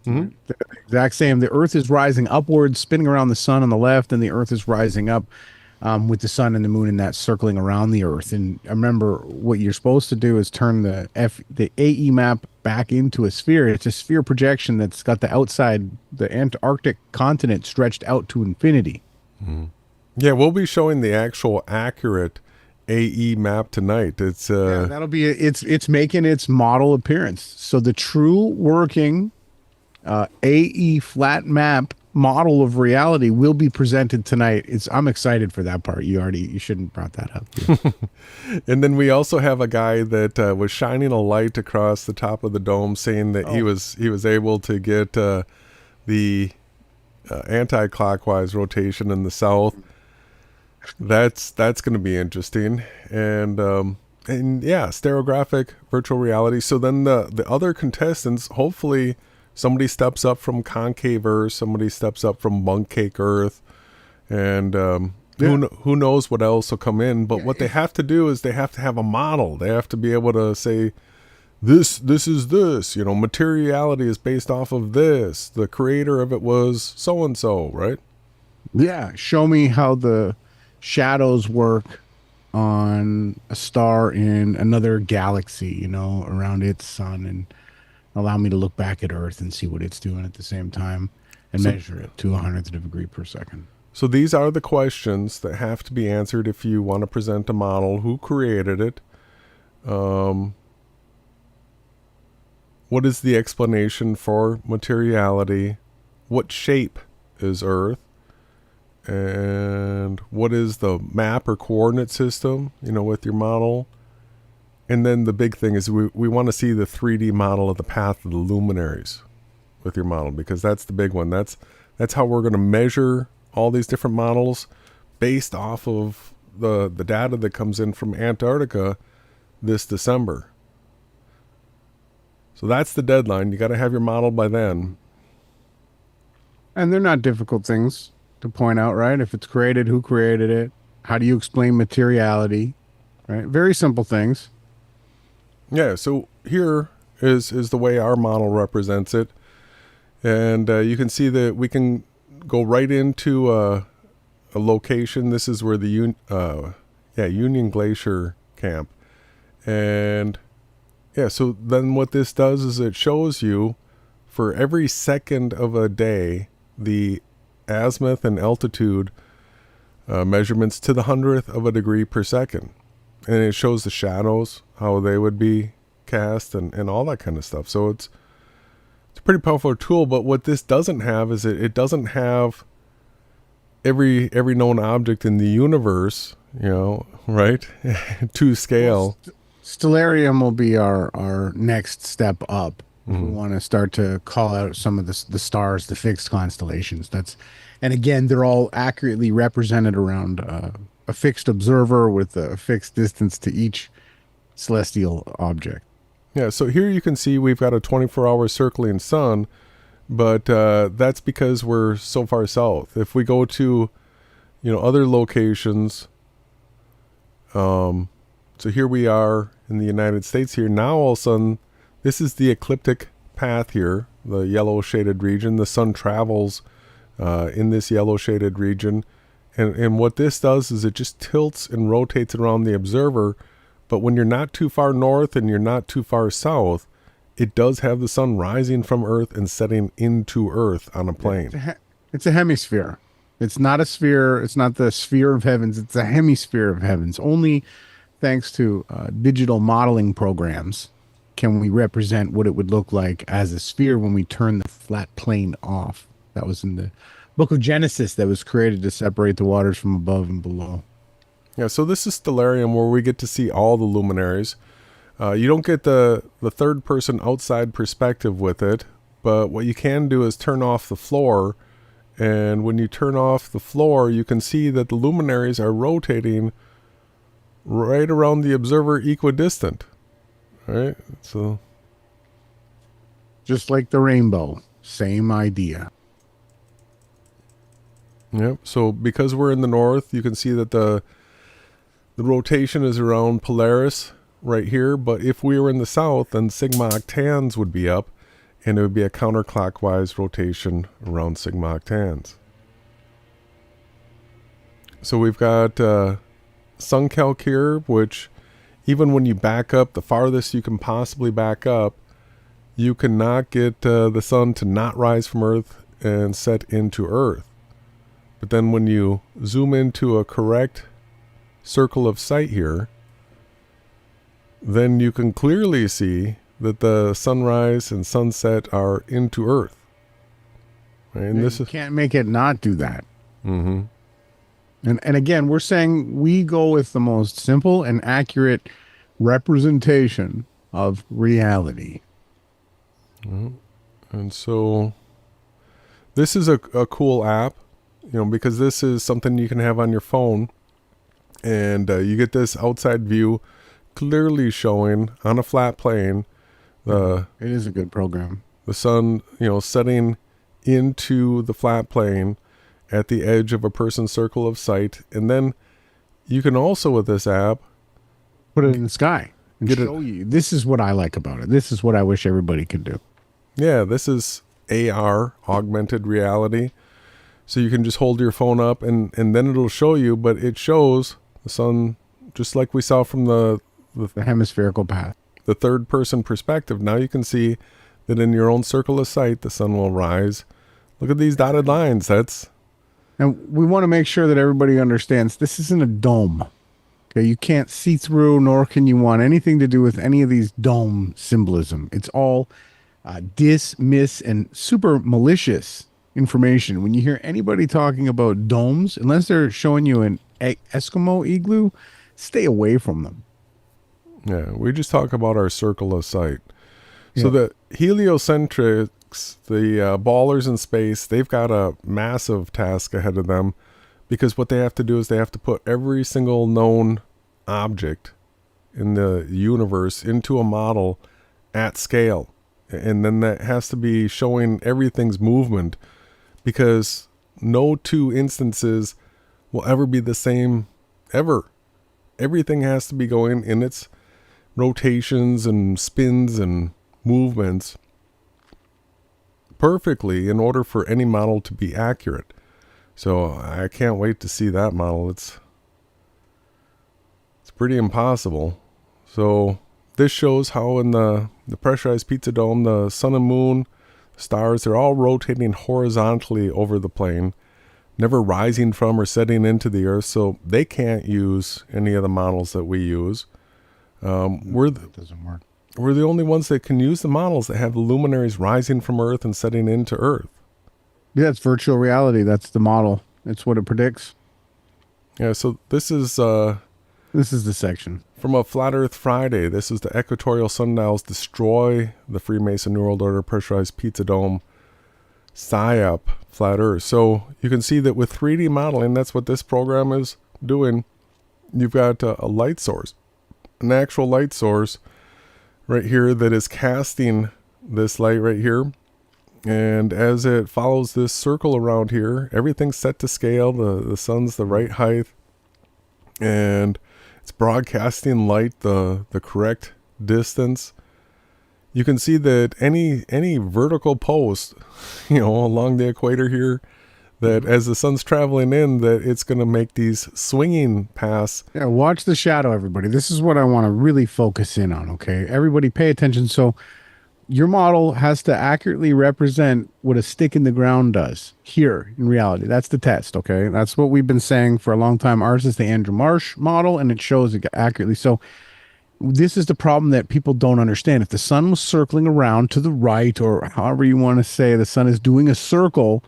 Mm-hmm. They're the exact same. The Earth is rising upwards, spinning around the sun on the left, and the Earth is rising up with the sun and the moon and that circling around the Earth. And remember, what you're supposed to do is turn the AE map back into a sphere. It's a sphere projection that's got the outside, the Antarctic continent stretched out to infinity. Mm-hmm. Yeah, we'll be showing the actual accurate AE map tonight. It's that'll be it's making its model appearance. So the true working AE flat map model of reality will be presented tonight. I'm excited for that part. You shouldn't brought that up. And then we also have a guy that was shining a light across the top of the dome, saying that he was able to get the anti-clockwise rotation in the south. That's going to be interesting. And yeah, stereographic virtual reality. So then the other contestants, hopefully somebody steps up from concave Earth, somebody steps up from bunk cake Earth, and who knows what else will come in. But what they have to do is they have to have a model. They have to be able to say, this is this, materiality is based off of this. The creator of it was so-and-so, right? Yeah. Show me how the shadows work on a star in another galaxy, around its sun, and allow me to look back at Earth and see what it's doing at the same time and measure it to 1/100th of a degree per second. So these are the questions that have to be answered if you want to present a model. Who created it? What is the explanation for materiality? What shape is Earth? And what is the map or coordinate system, with your model? And then the big thing is we want to see the 3D model of the path of the luminaries with your model, because that's the big one. That's how we're going to measure all these different models based off of the data that comes in from Antarctica this December. So that's the deadline. You got to have your model by then. And they're not difficult things to point out, right? If it's created, who created it? How do you explain materiality? Right? Very simple things. Yeah, so here is the way our model represents it. And you can see that we can go right into a location. This is where the Union Glacier camp. And yeah, so then what this does is it shows you for every second of a day the azimuth and altitude measurements to the 1/100th of a degree per second. And it shows the shadows, how they would be cast, and all that kind of stuff. So it's a pretty powerful tool. But what this doesn't have is it doesn't have every known object in the universe, right? To scale. Well, Stellarium will be our next step up. Mm-hmm. We want to start to call out some of the stars, the fixed constellations. And again, they're all accurately represented around a fixed observer with a fixed distance to each celestial object. Yeah, so here you can see we've got a 24-hour circling sun, but that's because we're so far south. If we go to, other locations, so here we are in the United States here. Now all of a sudden, this is the ecliptic path here, the yellow shaded region. The sun travels in this yellow shaded region. And what this does is it just tilts and rotates around the observer, But when you're not too far north and you're not too far south, it does have the sun rising from Earth and setting into Earth on a plane. It's a hemisphere. It's not a sphere. It's not the sphere of heavens. It's a hemisphere of heavens. Only thanks to digital modeling programs can we represent what it would look like as a sphere when we turn the flat plane off. That was in the book of Genesis that was created to separate the waters from above and below. Yeah, so this is Stellarium, where we get to see all the luminaries. You don't get the third person outside perspective with it, but what you can do is turn off the floor, and when you turn off the floor, you can see that the luminaries are rotating right around the observer equidistant. Right? So just like the rainbow, same idea. Yep. So because we're in the north, you can see that the rotation is around Polaris right here, but if we were in the south, then Sigma Octans would be up, and it would be a counterclockwise rotation around Sigma Octans. So we've got sun calc here, which even when you back up the farthest you can possibly back up, you cannot get the sun to not rise from Earth and set into Earth. But then when you zoom into a correct circle of sight here, then you can clearly see that the sunrise and sunset are into Earth. And you can't make it not do that. Mm-hmm. And again, we're saying we go with the most simple and accurate representation of reality. And so this is a cool app, because this is something you can have on your phone, and you get this outside view clearly showing on a flat plane. It is a good program. The sun, setting into the flat plane at the edge of a person's circle of sight. And then you can also, with this app, put it in the sky and show you. This is what I like about it. This is what I wish everybody could do. Yeah, this is AR, augmented reality. So you can just hold your phone up and then it'll show you, but it shows the sun just like we saw from the hemispherical path, the third person perspective. Now you can see that in your own circle of sight, the sun will rise. Look at these dotted lines. And we want to make sure that everybody understands this isn't a dome. Okay, you can't see through, nor can you want anything to do with any of these dome symbolism. It's all dismiss and super malicious information. When you hear anybody talking about domes, unless they're showing you an Eskimo igloo, stay away from them. Yeah, we just talk about our circle of sight. So the heliocentrics, the ballers in space, they've got a massive task ahead of them, because what they have to do is they have to put every single known object in the universe into a model at scale. And then that has to be showing everything's movement, because no two instances will ever be the same ever. Everything has to be going in its rotations and spins and movements perfectly in order for any model to be accurate. So I can't wait to see that model. It's pretty impossible. So this shows how in the pressurized pizza dome, the sun and moon, stars, they're all rotating horizontally over the plane, never rising from or setting into the Earth. So they can't use any of the models that we use. That doesn't work. We're the only ones that can use the models that have the luminaries rising from Earth and setting into Earth. Yeah, it's virtual reality. That's the model. It's what it predicts. Yeah, so this is the section. From a Flat Earth Friday. This is the equatorial sundials destroy the Freemason New World Order pressurized pizza dome PSYOP flat Earth. So you can see that with 3D modeling, that's what this program is doing. You've got a light source, an actual light source right here that is casting this light right here. And as it follows this circle around here, everything's set to scale. The sun's the right height, and it's broadcasting light the correct distance. You can see that any vertical post, along the equator here, that as the sun's traveling in, that it's going to make these swinging paths. Yeah, watch the shadow, everybody. This is what I want to really focus in on, okay? Everybody pay attention. So your model has to accurately represent what a stick in the ground does here in reality. That's the test, okay? That's what we've been saying for a long time. Ours is the Andrew Marsh model, and it shows it accurately. So this is the problem that people don't understand. If the sun was circling around to the right, or however you want to say, the sun is doing a circle,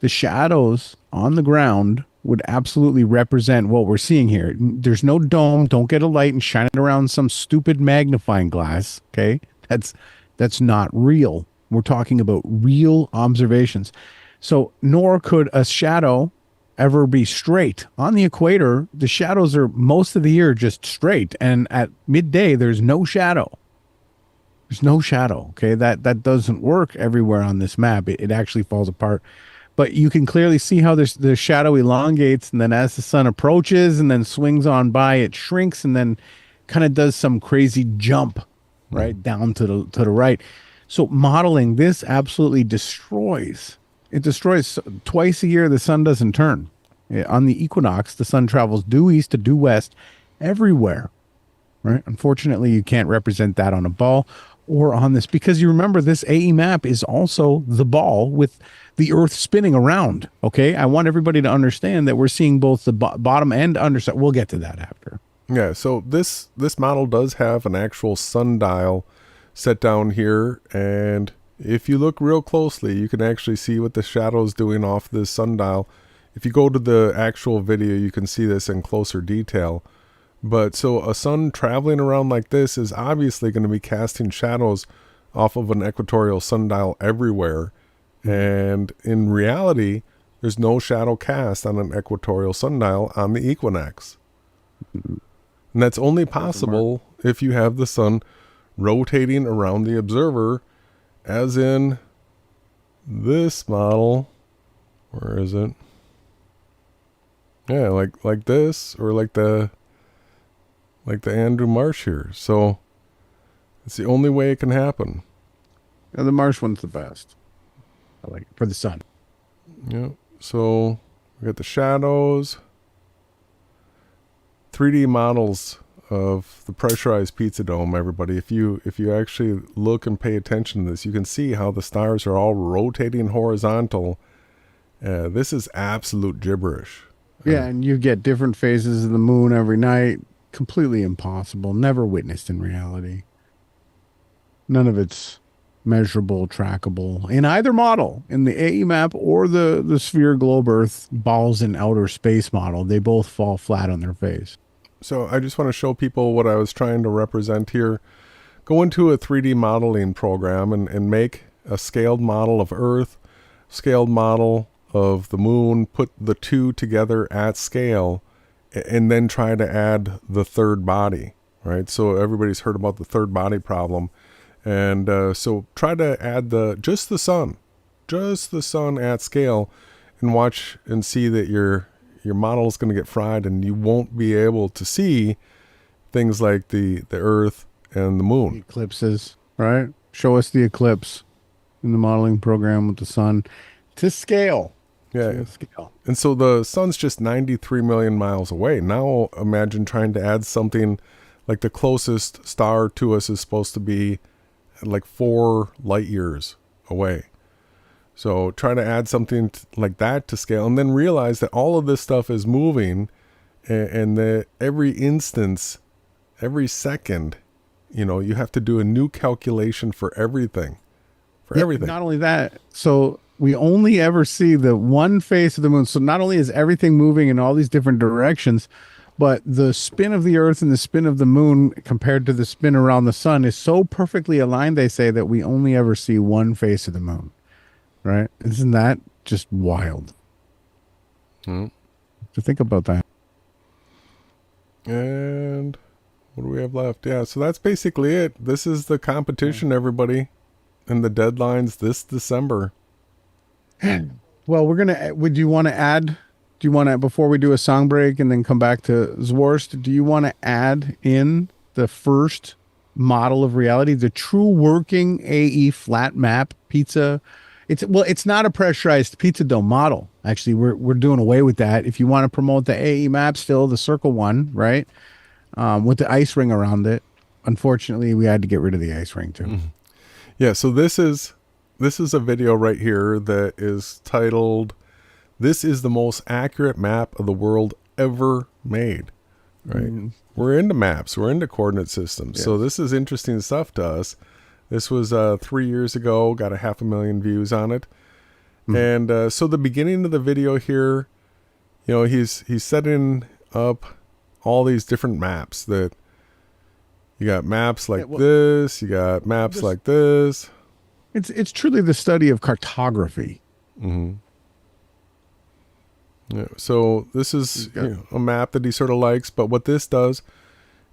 the shadows on the ground would absolutely represent what we're seeing here. There's no dome. Don't get a light and shine it around some stupid magnifying glass, okay? That's not real. We're talking about real observations. So nor could a shadow ever be straight. On the equator, the shadows are most of the year just straight. And at midday, there's no shadow. There's no shadow, okay? That doesn't work everywhere on this map. It actually falls apart. But you can clearly see how the shadow elongates, and then as the sun approaches and then swings on by, it shrinks and then kind of does some crazy jump right down to the right. So modeling this absolutely destroys. It destroys. Twice a year the sun doesn't turn. On the equinox, the sun travels due east to due west everywhere. Right? Unfortunately, you can't represent that on a ball or on this, because you remember this AE map is also the ball with the Earth spinning around. Okay, I want everybody to understand that we're seeing both the bottom and underside. We'll get to that after. Yeah, so this model does have an actual sundial set down here, and if you look real closely, you can actually see what the shadow's doing off this sundial. If you go to the actual video, you can see this in closer detail. But so a sun traveling around like this is obviously going to be casting shadows off of an equatorial sundial everywhere. And in reality, there's no shadow cast on an equatorial sundial on the equinox. And that's only possible if you have the sun rotating around the observer, as in this model. Where is it? Yeah, like this, or like the Andrew Marsh here. So it's the only way it can happen. Yeah, the Marsh one's the best. I like it for the sun. Yeah. So we got the shadows, 3D models of the pressurized pizza dome. Everybody, if you actually look and pay attention to this, you can see how the stars are all rotating horizontal. This is absolute gibberish. Yeah, and you get different phases of the moon every night. Completely impossible. Never witnessed in reality. None of it's measurable, trackable in either model, in the AE map or the sphere globe Earth balls in outer space model. They both fall flat on their face. So I just want to show people what I was trying to represent here. Go into a 3D modeling program and make a scaled model of Earth, scaled model of the moon, put the two together at scale, and then try to add the third body, right? So everybody's heard about the third body problem. And so try to add just the sun at scale, and watch and see that your model is going to get fried, and you won't be able to see things like the Earth and the moon. Eclipses, right? Show us the eclipse in the modeling program with the sun to scale. Yeah. To scale. And so the sun's just 93 million miles away. Now imagine trying to add something like the closest star to us is supposed to be like 4 light years away. So try to add something like that to scale, and then realize that all of this stuff is moving, and that every instance, every second, you have to do a new calculation for everything. Everything. Not only that, so we only ever see the one face of the moon. So not only is everything moving in all these different directions, but the spin of the Earth and the spin of the moon compared to the spin around the sun is so perfectly aligned, they say, that we only ever see one face of the moon. Right? Isn't that just wild? To think about that. And what do we have left? Yeah, so that's basically it. This is the competition, everybody. And the deadline's this December. Well, would you want to add, before we do a song break and then come back to Zworst, do you want to add in the first model of reality, the true working AE flat map pizza? It's not a pressurized pizza dome model. Actually, we're doing away with that. If you want to promote the AE map, still the circle one, right? With the ice ring around it. Unfortunately, we had to get rid of the ice ring too. Yeah, so this is a video right here that is titled, "This is the most accurate map of the world ever made." Right? We're into maps. We're into coordinate systems. Yes. So this is interesting stuff to us. This was 3 years ago. Got 500,000 views on it. And so the beginning of the video here, you know, he's setting up all these different maps that you got maps like this. You got maps like this. It's truly the study of cartography. Yeah, so this is a map that he sort of likes, but what this does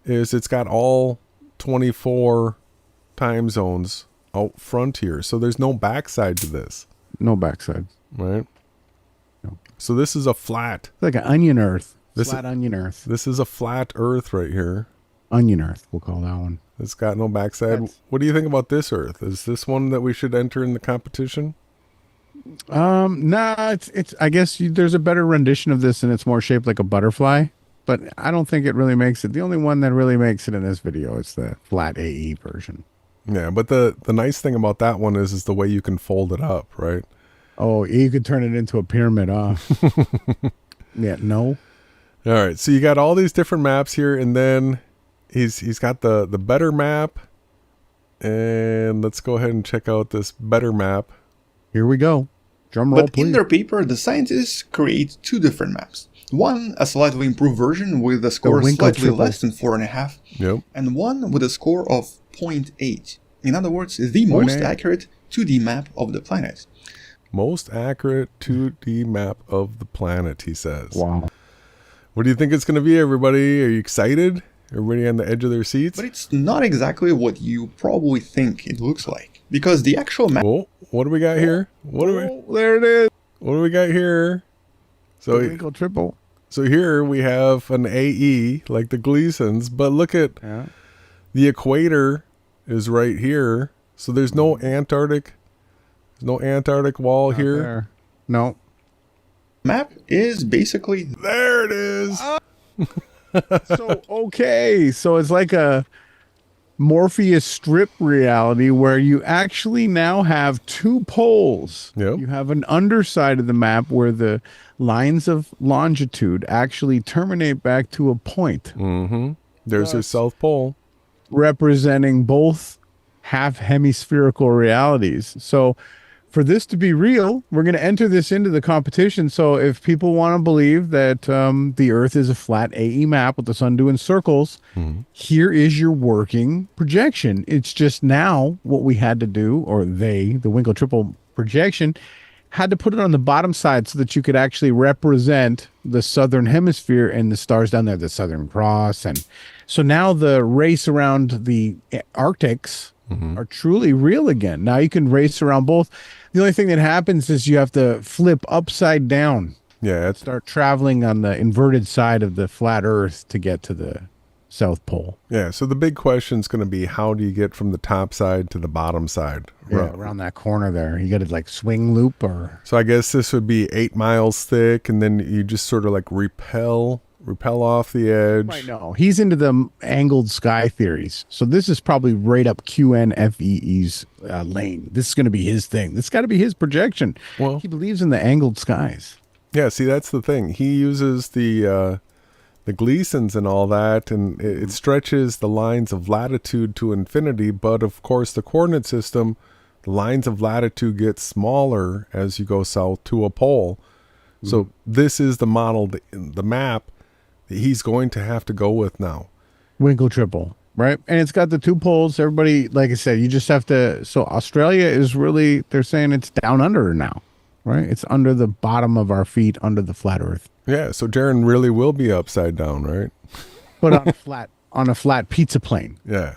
is it's got all 24 time zones out front here. So there's no backside to this. No backside. Right? No. So this is a flat. It's like an onion earth. Flat onion earth. This is a flat earth right here. Onion earth, we'll call that one. It's got no backside. What do you think about this earth? Is this one that we should enter in the competition? Nah, it's I guess there's a better rendition of this and it's more shaped like a butterfly, but I don't think it really makes it. The only one that really makes it in this video is the flat AE version. Yeah, but the nice thing about that one is the way you can fold it up, right? Oh, you could turn it into a pyramid, Yeah, no. All right, so you got all these different maps here, and then he's got the better map, and let's go ahead and check out this better map. Here we go. Drum roll, But please. in their paper, the scientists create two different maps. One, a slightly improved version with a score slightly less than 4.5, and one with a score of 0.8. In other words, the most accurate 2D map of the planet. Most accurate 2D map of the planet, he says. Wow. What do you think it's going to be, everybody? Are you excited? Everybody on the edge of their seats? But it's not exactly what you probably think it looks like. Because the actual map... Whoa, what do we got here? There it is. What do we got here? So Wrinkle triple. So here we have an AE, like the Gleasons, but look at the equator is right here. So there's no Antarctic. There's no Antarctic wall here. There. No. Map is basically... There it is. So, okay. So it's like a Morpheus strip reality where you actually now have two poles. Yep. You have an underside of the map where the lines of longitude actually terminate back to a point. There's your South Pole. Representing both half hemispherical realities. So for this to be real, we're going to enter this into the competition. So if people want to believe that the Earth is a flat AE map with the sun doing circles, here is your working projection. It's just now what we had to do, or the Winkle triple projection, had to put it on the bottom side so that you could actually represent the southern hemisphere and the stars down there, the Southern Cross. And so now the race around the Arctics are truly real again. Now you can race around both. The only thing that happens is you have to flip upside down. Yeah. Start traveling on the inverted side of the flat Earth to get to the South Pole. Yeah. So the big question is going to be, how do you get from the top side to the bottom side? Yeah, around that corner there. You got to like swing loop or... So I guess this would be 8 miles thick, and then you just sort of like repel off the edge. Right, no. He's into the angled sky theories. So this is probably right up QNFEE's lane. This is going to be his thing. This got to be his projection. Well, he believes in the angled skies. Yeah, see, that's the thing. He uses the Gleasons and all that, and it stretches the lines of latitude to infinity, but of course the coordinate system, the lines of latitude get smaller as you go south to a pole. So this is the model, the map that he's going to have to go with now. Winkle triple, right? And it's got the two poles. Everybody, like I said, you just have to... So Australia is really... They're saying it's down under now, right? It's under the bottom of our feet, under the flat Earth. Yeah, so Jaron really will be upside down, right? But on a flat pizza plane. Yeah.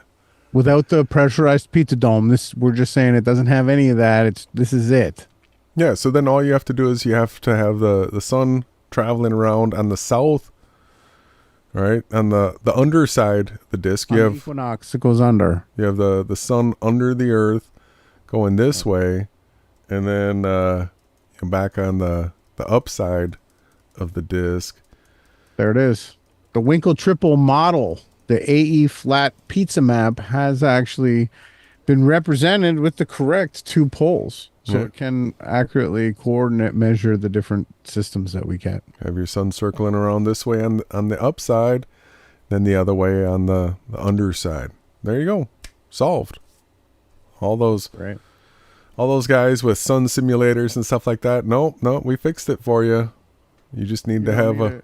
Without the pressurized pizza dome. We're just saying it doesn't have any of that. This is it. Yeah, so then all you have to do is you have to have the sun traveling around on the south, right? On the underside of the disk, you have equinox, it goes under. You have the sun under the Earth going this way, and then back on the the upside of the disk. There it is. The Winkle triple model, the AE flat pizza map, has actually been represented with the correct 2 poles. So it can accurately coordinate measure the different systems that we get. Have your sun circling around this way on the upside, then the other way on the underside. There you go. Solved. All those guys with sun simulators and stuff like that. No, we fixed it for you. You just need to have a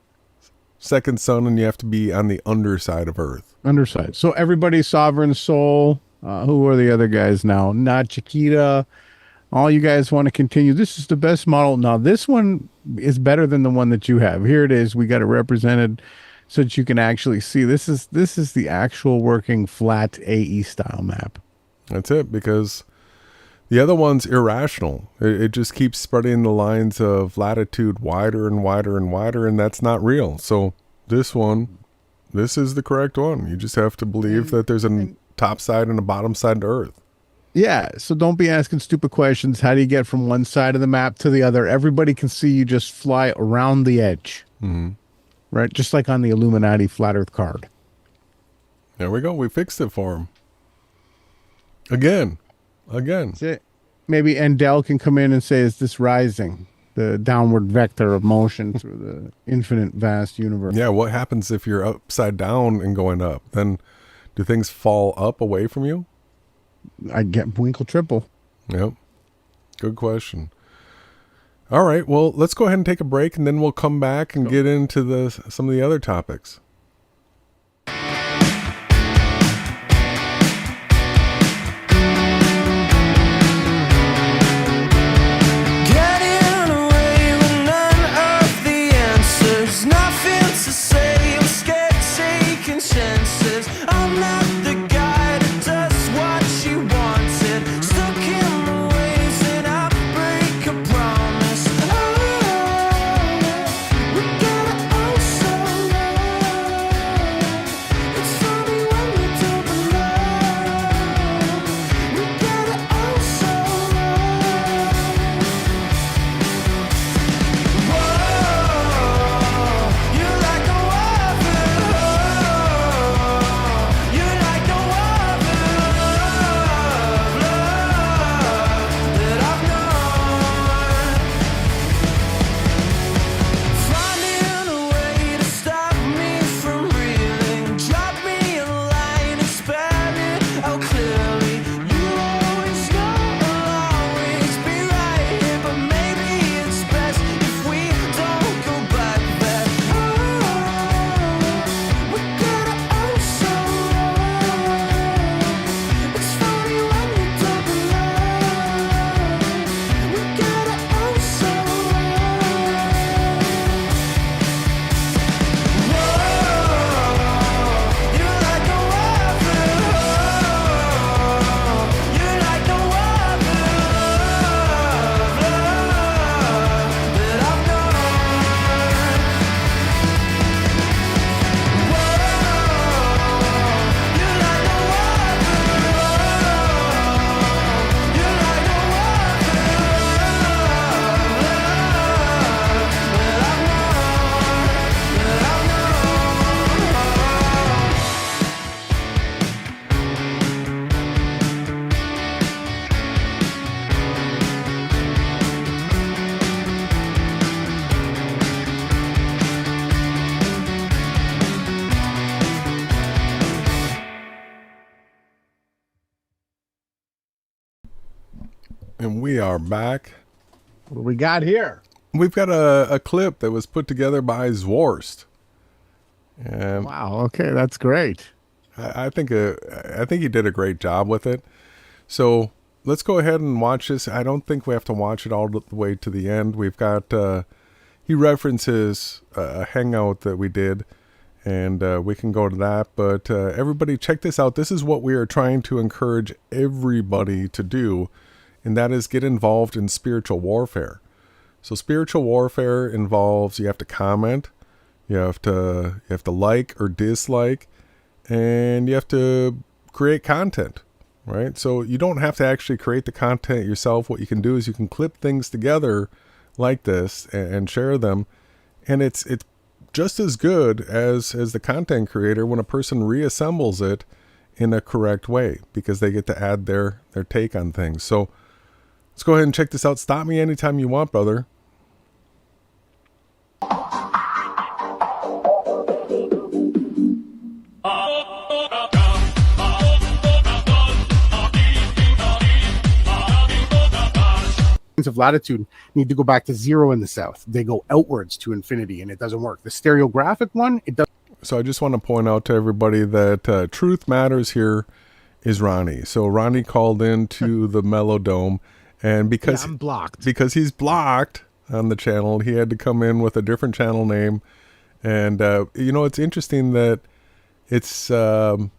second sun, and you have to be on the underside of Earth. Underside. So everybody's Sovereign Soul. Who are the other guys now? Not Chiquita. All you guys want to continue. This is the best model. Now, this one is better than the one that you have. Here it is. We got it represented so that you can actually see. This is the actual working flat AE style map. That's it, because the other one's irrational. It just keeps spreading the lines of latitude wider and wider and wider, and that's not real. So this is the correct one. You just have to believe that there's a top side and a bottom side to Earth. Yeah, so don't be asking stupid questions. How do you get from one side of the map to the other? Everybody can see you just fly around the edge. Mm-hmm. Right? Just like on the Illuminati Flat Earth card. There we go. We fixed it for him. Again. That's it. Maybe Endel can come in and say, is this rising? The downward vector of motion through the infinite vast universe. Yeah, what happens if you're upside down and going up? Then do things fall up away from you? I get Winkle triple. Yep. Good question. All right, well, let's go ahead and take a break, and then we'll come back and get into some of the other topics. And we are back. What do we got here? We've got a clip that was put together by Zworst. And wow, okay, that's great. I think he did a great job with it. So let's go ahead and watch this. I don't think we have to watch it all the way to the end. We've got he references a hangout that we did, and we can go to that. But everybody, check this out. This is what we are trying to encourage everybody to do, and that is get involved in spiritual warfare. So spiritual warfare involves you have to comment, you have to like or dislike, and you have to create content, right? So you don't have to actually create the content yourself. What you can do is you can clip things together like this and share them. And it's just as good as the content creator when a person reassembles it in a correct way, because they get to add their take on things. So let's go ahead and check this out. Stop me anytime you want, brother. Of latitude need to go back to 0 in the south. They go outwards to infinity, and it doesn't work. The stereographic one, it does. So I just want to point out to everybody that Truth Matters here is Ronnie. So Ronnie called into the mellowdome, and because I'm blocked, because he's blocked on the channel, he had to come in with a different channel name. And you know, it's interesting that it's so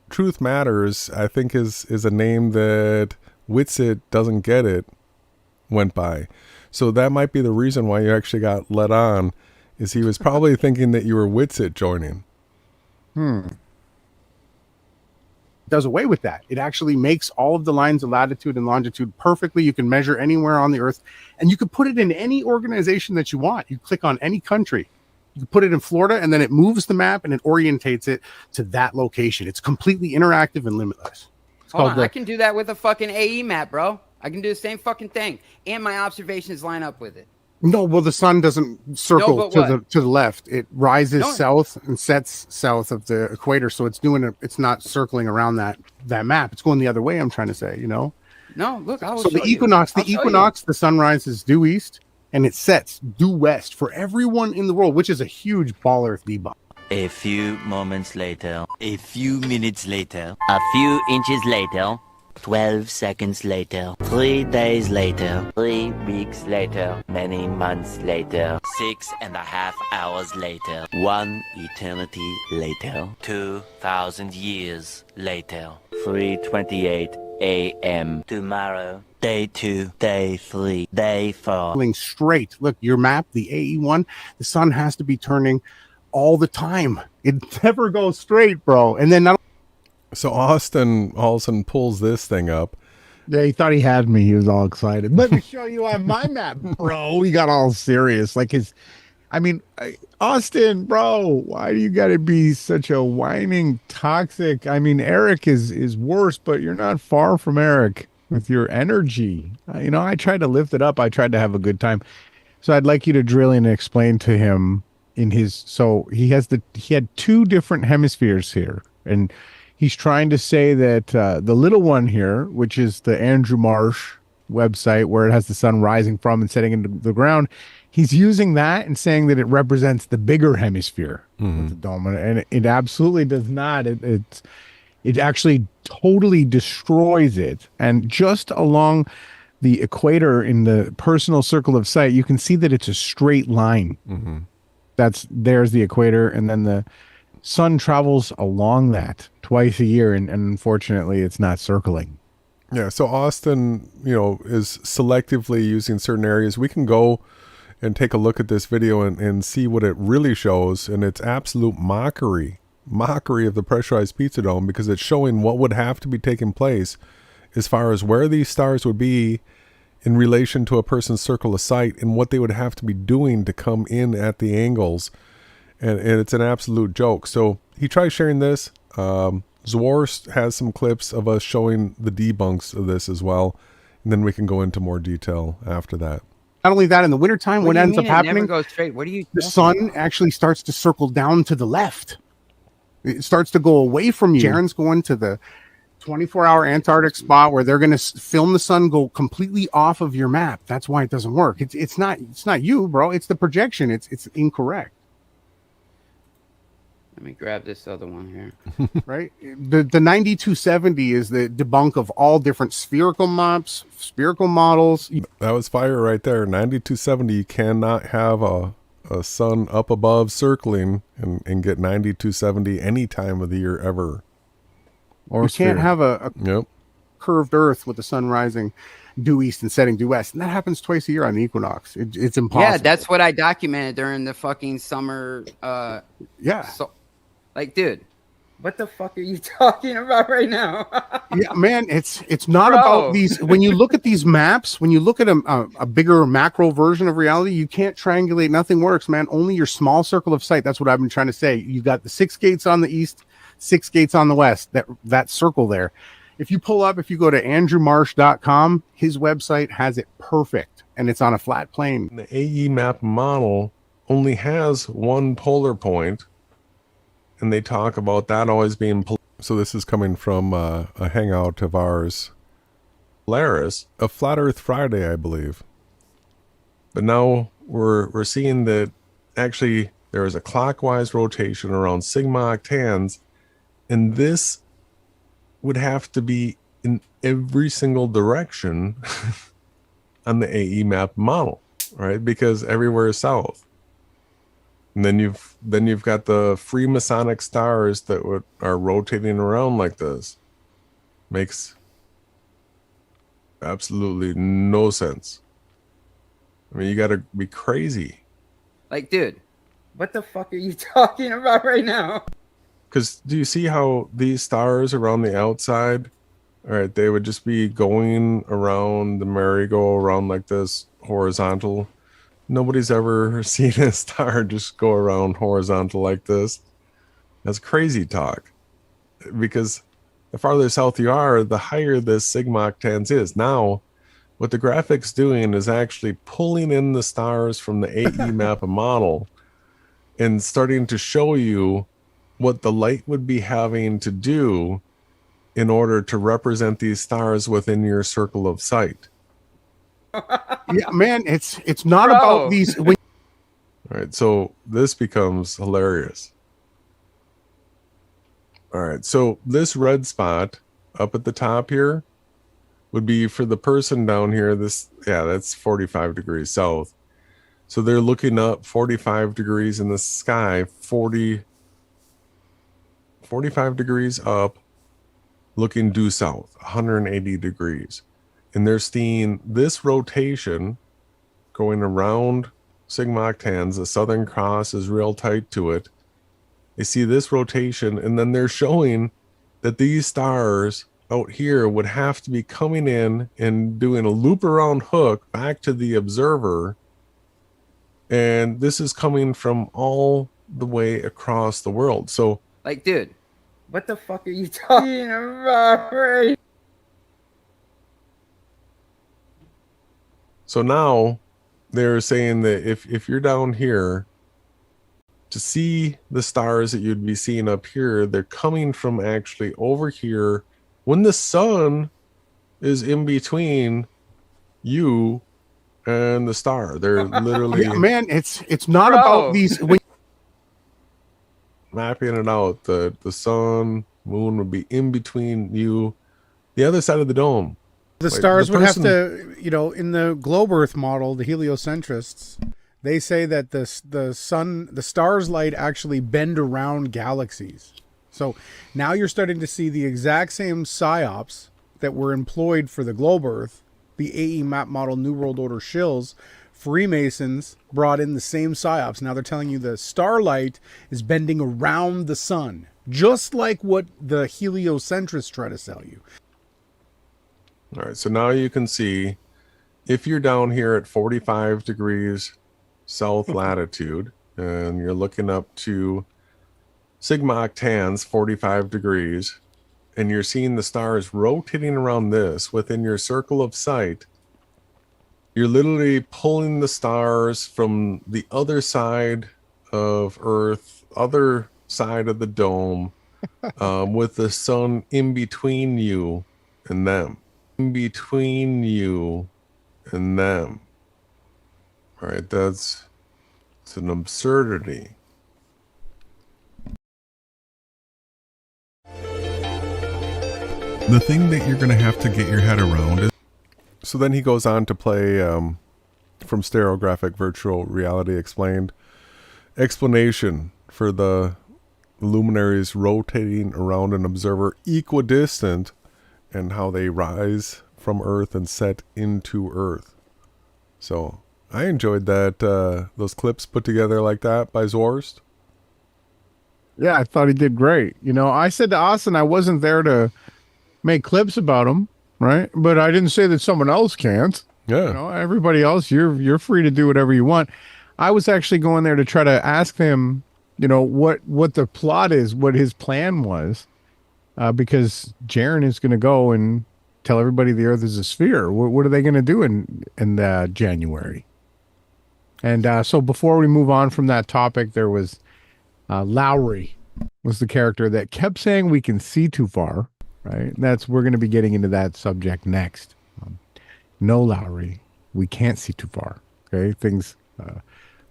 Truth Matters, I think, is a name that Witsit doesn't get it went by. So that might be the reason why you actually got let on, is he was probably thinking that you were Witsit joining. Does away with that. It actually makes all of the lines of latitude and longitude perfectly. You can measure anywhere on the earth, and you can put it in any organization that you want. You click on any country, you can put it in Florida, and then it moves the map and it orientates it to that location. It's completely interactive and limitless. Hold on, I can do that with a fucking AE map, bro. I can do the same fucking thing, and my observations line up with it. No, well, the sun doesn't circle to the left. It rises south and sets south of the equator, so it's it's not circling around that map. It's going the other way. I'm trying to say, you know. No, look. So the equinox, the sun rises due east and it sets due west for everyone in the world, which is a huge ball Earth debunk. A few moments later, a few minutes later, a few inches later, 12 seconds later, 3 days later, 3 weeks later, many months later, 6.5 hours later, 1 eternity later, 2,000 years later, 3:28 a.m. tomorrow, day 2, day 3, day 4. Going straight. Look, your map, the AE1, the sun has to be turning all the time. It never goes straight, bro. And then so Austin all of a sudden pulls this thing up. Yeah, he thought he had me. He was all excited. Let me show you on my map, bro. He got all serious. Like Austin, bro, why do you got to be such a whining, toxic? I mean, Eric is worse, but you're not far from Eric with your energy. You know, I tried to lift it up. I tried to have a good time. So I'd like you to drill in and explain to him he had 2 different hemispheres here, and he's trying to say that the little one here, which is the Andrew Marsh website where it has the sun rising from and setting into the ground, he's using that and saying that it represents the bigger hemisphere with the dome, and it absolutely does not. It actually totally destroys it. And just along the equator in the personal circle of sight, you can see that it's a straight line. There's the equator, and then the sun travels along that twice a year, and unfortunately it's not circling. Yeah, so Austin, is selectively using certain areas. We can go and take a look at this video and see what it really shows, and it's absolute mockery of the pressurized pizza dome, because it's showing what would have to be taking place as far as where these stars would be in relation to a person's circle of sight and what they would have to be doing to come in at the angles. And it's an absolute joke. So he tries sharing this. Zwarst has some clips of us showing the debunks of this as well. And then we can go into more detail after that. Not only that, in the wintertime, what ends up happening, never goes straight. What do you? The sun actually starts to circle down to the left. It starts to go away from you. Jaren's going to the 24-hour Antarctic spot where they're going to film the sun go completely off of your map. That's why it doesn't work. It's not you, bro. It's the projection. It's incorrect. Let me grab this other one here. Right? The 9270 is the debunk of all different spherical maps, spherical models. That was fire right there. 9270, you cannot have a sun up above circling and get 9270 any time of the year ever. Or you can't have a curved Earth with the sun rising due east and setting due west. And that happens twice a year on the equinox. It's impossible. Yeah, that's what I documented during the fucking summer. Yeah. So, like, dude, What the fuck are you talking about right now? Yeah, man, it's not Bro. about these. When you look at these maps, when you look at a bigger macro version of reality, you can't triangulate. Nothing works, man. Only your small circle of sight. That's what I've been trying to say. You got the 6 gates on the east, 6 gates on the west. That circle there. If you pull up, if you go to andrewmarsh.com, his website has it perfect, and it's on a flat plane. The AE map model only has one polar point, and they talk about that always being so this is coming from a hangout of ours, Polaris, a Flat Earth Friday, I believe. But now we're seeing that actually there is a clockwise rotation around sigma octans, and this would have to be in every single direction on the AE map model, right? Because everywhere is south. And then you've got the free Masonic stars that are rotating around like this. Makes absolutely no sense. I mean, you got to be crazy. Like, dude, what the fuck are you talking about right now? Because do you see how these stars around the outside, all right, they would just be going around the merry-go-round like this, horizontal. Nobody's ever seen a star just go around horizontal like this. That's crazy talk. Because the farther south you are, the higher this sigma octans is. Now, what the graphic's doing is actually pulling in the stars from the AE map model and starting to show you what the light would be having to do in order to represent these stars within your circle of sight. Yeah, man, it's not Bro. about these. All right, so this becomes hilarious. All right, so this red spot up at the top here would be for the person down here. That's 45 degrees south. So they're looking up 45 degrees in the sky, 45 degrees up, looking due south, 180 degrees. And they're seeing this rotation going around sigma octans. The Southern Cross is real tight to it. They see this rotation, and then they're showing that these stars out here would have to be coming in and doing a loop around hook back to the observer. And this is coming from all the way across the world. So, Like, dude, what the fuck are you talking about right? So now they're saying that if you're down here, to see the stars that you'd be seeing up here, they're coming from actually over here when the sun is in between you and the star. They're literally Yeah, man, it's not Bro. about these. mapping it out. The sun, moon would be in between you, the other side of the dome. The Like, stars the would have person- to, in the globe Earth model, the heliocentrists, they say that the star's light actually bend around galaxies. So now you're starting to see the exact same psyops that were employed for the globe Earth, the AE map model New World Order shills. Freemasons brought in the same psyops. Now they're telling you the starlight is bending around the sun, just like what the heliocentrists try to sell you. All right, so now you can see if you're down here at 45 degrees south latitude and you're looking up to sigma octans, 45 degrees, and you're seeing the stars rotating around this within your circle of sight, you're literally pulling the stars from the other side of Earth, other side of the dome, with the sun in between you and them. In between you and them. All right, it's an absurdity. The thing that you're going to have to get your head around is... So then he goes on to play from Stereographic Virtual Reality Explained explanation for the luminaries rotating around an observer equidistant and how they rise from Earth and set into Earth. So I enjoyed that, those clips put together like that by Zworst. Yeah, I thought he did great. You know, I said to Austin I wasn't there to make clips about him, right? But I didn't say that someone else can't. Yeah. You know, everybody else, you're free to do whatever you want. I was actually going there to try to ask him, you know, what the plot is, what his plan was, because Jaren is going to go and tell everybody the Earth is a sphere. What are they going to do in January? And so before we move on from that topic, there was Lowry was the character that kept saying we can see too far. Right. We're going to be getting into that subject next. No, Lowry, we can't see too far. Okay. Things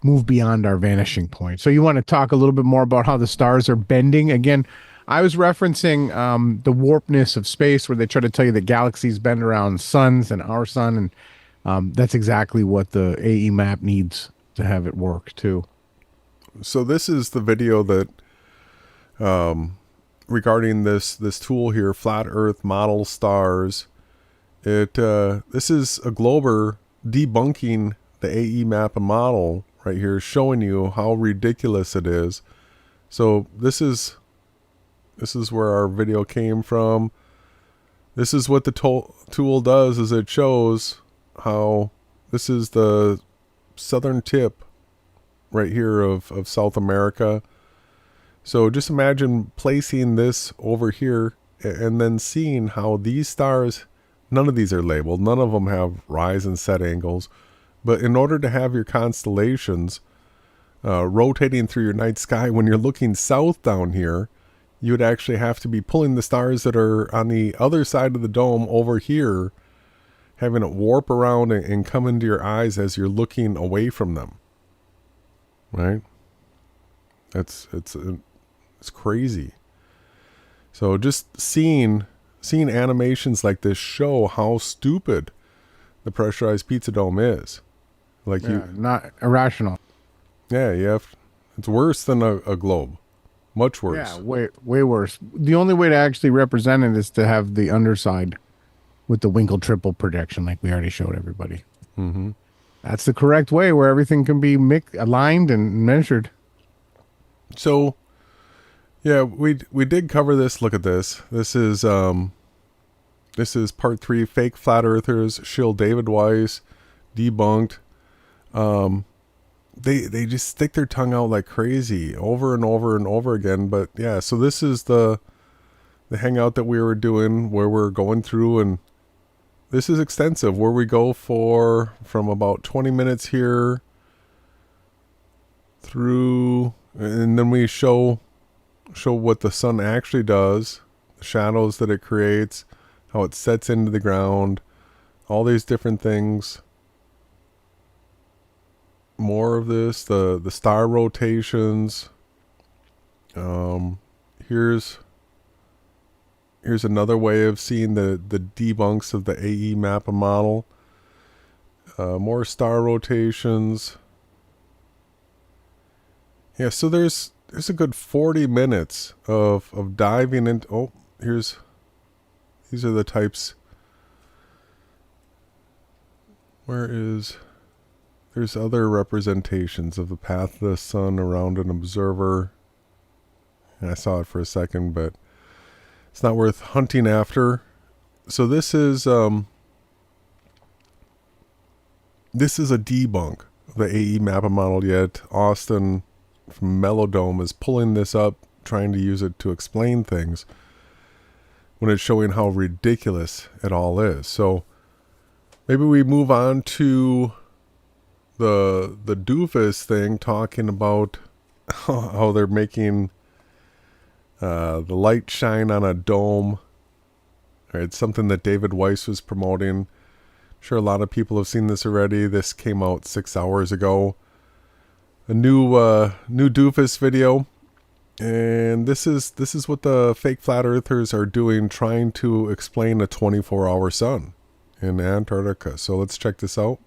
move beyond our vanishing point. So you want to talk a little bit more about how the stars are bending? Again, I was referencing the warpness of space, where they try to tell you that galaxies bend around suns and our sun. And that's exactly what the AE map needs to have it work too. So this is the video that regarding this tool here, Flat Earth Model Stars. This is a glober debunking the AE map and model right here, showing you how ridiculous it is. So this is where our video came from. This is what the tool does, is it shows how this is the southern tip right here of South America. So just imagine placing this over here and then seeing how these stars, none of these are labeled. None of them have rise and set angles. But in order to have your constellations rotating through your night sky, when you're looking south down here, you would actually have to be pulling the stars that are on the other side of the dome over here, having it warp around and come into your eyes as you're looking away from them. Right? It's crazy. So just seeing animations like this show how stupid the pressurized pizza dome is. Like, not irrational. Yeah, it's worse than a globe. Much worse. Yeah, way worse. The only way to actually represent it is to have the underside with the Winkle triple projection, like we already showed everybody. Mm-hmm. That's the correct way, where everything can be aligned and measured. So, yeah, we did cover this. Look at this. This is part 3. Fake flat earthers shill David Weiss debunked. They just stick their tongue out like crazy over and over and over again. But yeah, so this is the hangout that we were doing, where we're going through, and this is extensive, where we go from about 20 minutes here through, and then we show what the sun actually does, the shadows that it creates, how it sets into the ground, all these different things. More of this, the star rotations. Here's another way of seeing the debunks of the AE map and model. More star rotations. Yeah, so there's a good 40 minutes of diving into. These are the types. There's other representations of the path of the sun around an observer. And I saw it for a second, but it's not worth hunting after. So this is a debunk of the AE mappa model, yet Austin from Mellowdome is pulling this up, trying to use it to explain things, when it's showing how ridiculous it all is. So maybe we move on to the doofus thing, talking about how they're making the light shine on a dome. It's something that David Weiss was promoting. I'm sure a lot of people have seen this already. This came out 6 hours ago. A new doofus video, and this is what the fake flat earthers are doing, trying to explain a 24-hour sun in Antarctica. So let's check this out.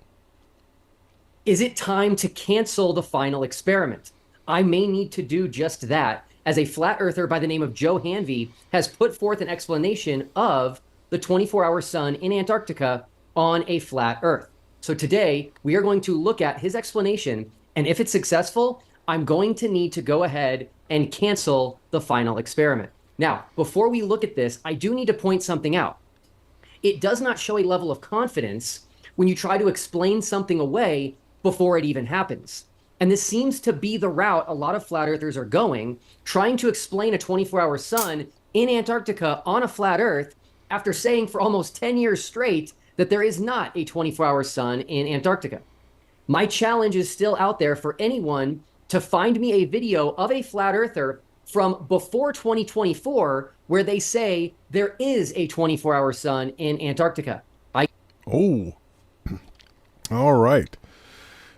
Is it time to cancel the final experiment? I may need to do just that, as a flat earther by the name of Joe Hanvey has put forth an explanation of the 24-hour sun in Antarctica on a flat earth. So today we are going to look at his explanation, and if it's successful, I'm going to need to go ahead and cancel the final experiment. Now, before we look at this, I do need to point something out. It does not show a level of confidence when you try to explain something away before it even happens. And this seems to be the route a lot of flat earthers are going, trying to explain a 24-hour sun in Antarctica on a flat earth after saying for almost 10 years straight that there is not a 24-hour sun in Antarctica. My challenge is still out there for anyone to find me a video of a flat earther from before 2024 where they say there is a 24-hour sun in Antarctica. All right.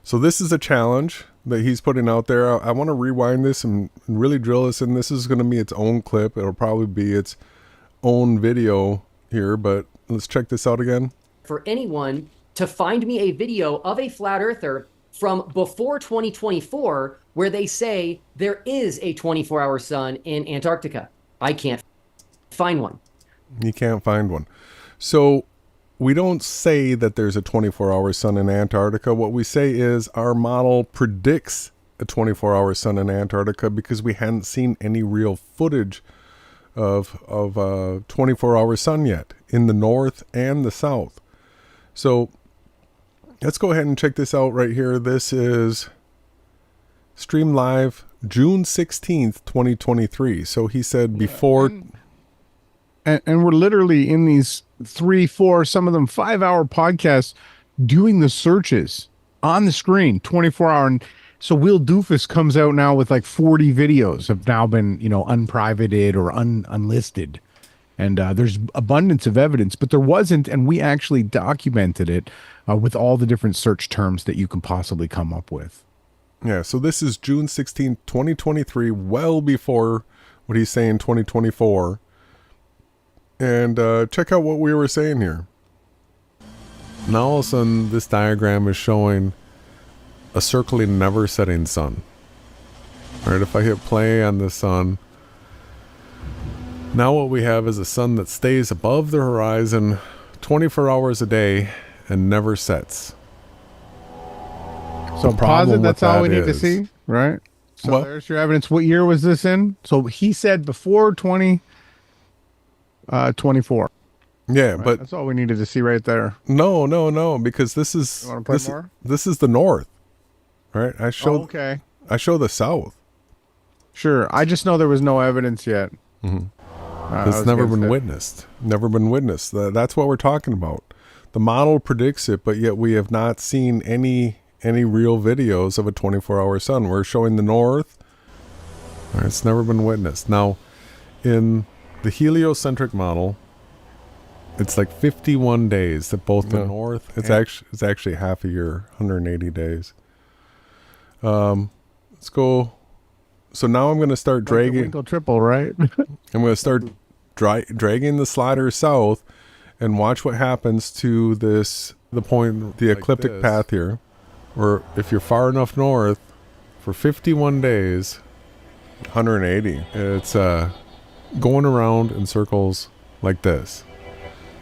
So this is a challenge that he's putting out there. I want to rewind this and really drill this in. This is going to be its own clip. It'll probably be its own video here, but let's check this out again. For anyone to find me a video of a flat earther from before 2024 where they say there is a 24-hour sun in Antarctica. I can't find one. You can't find one. So we don't say that there's a 24-hour sun in Antarctica. What we say is our model predicts a 24-hour sun in Antarctica because we hadn't seen any real footage of a 24-hour sun yet in the north and the south. So let's go ahead and check this out right here. This is stream live June 16th, 2023. So he said before. And we're literally in these 3, 4, some of them 5-hour podcasts doing the searches on the screen 24-hour. And so Will Doofus comes out now with like 40 videos have now been, unprivated or unlisted. And there's abundance of evidence, but there wasn't. And we actually documented it with all the different search terms that you can possibly come up with. Yeah. So this is June 16th, 2023, well before what he's saying 2024. And check out what we were saying here. Now all of a sudden, this diagram is showing a circling, never setting sun. All right, if I hit play on the sun, now what we have is a sun that stays above the horizon 24 hours a day and never sets. So posit, that's all we need to see, right? So there's your evidence. What year was this in? So he said before 2024. Yeah, right? But that's all we needed to see right there. No, because this is this is the north, right? I show I show the south. Sure, I just know there was no evidence yet. Mm-hmm. It's never been witnessed. Never been witnessed. That's what we're talking about. The model predicts it, but yet we have not seen any real videos of a 24-hour sun. We're showing the north. It's never been witnessed. Now, in the heliocentric model, it's like 51 days that both the north. It's actually half a year, 180 days. Let's go. So now I'm going to start dragging. Winkle triple, right? I'm going to start dragging the slider south, and watch what happens to the ecliptic path here. Or if you're far enough north, for 51 days, 180, it's going around in circles like this.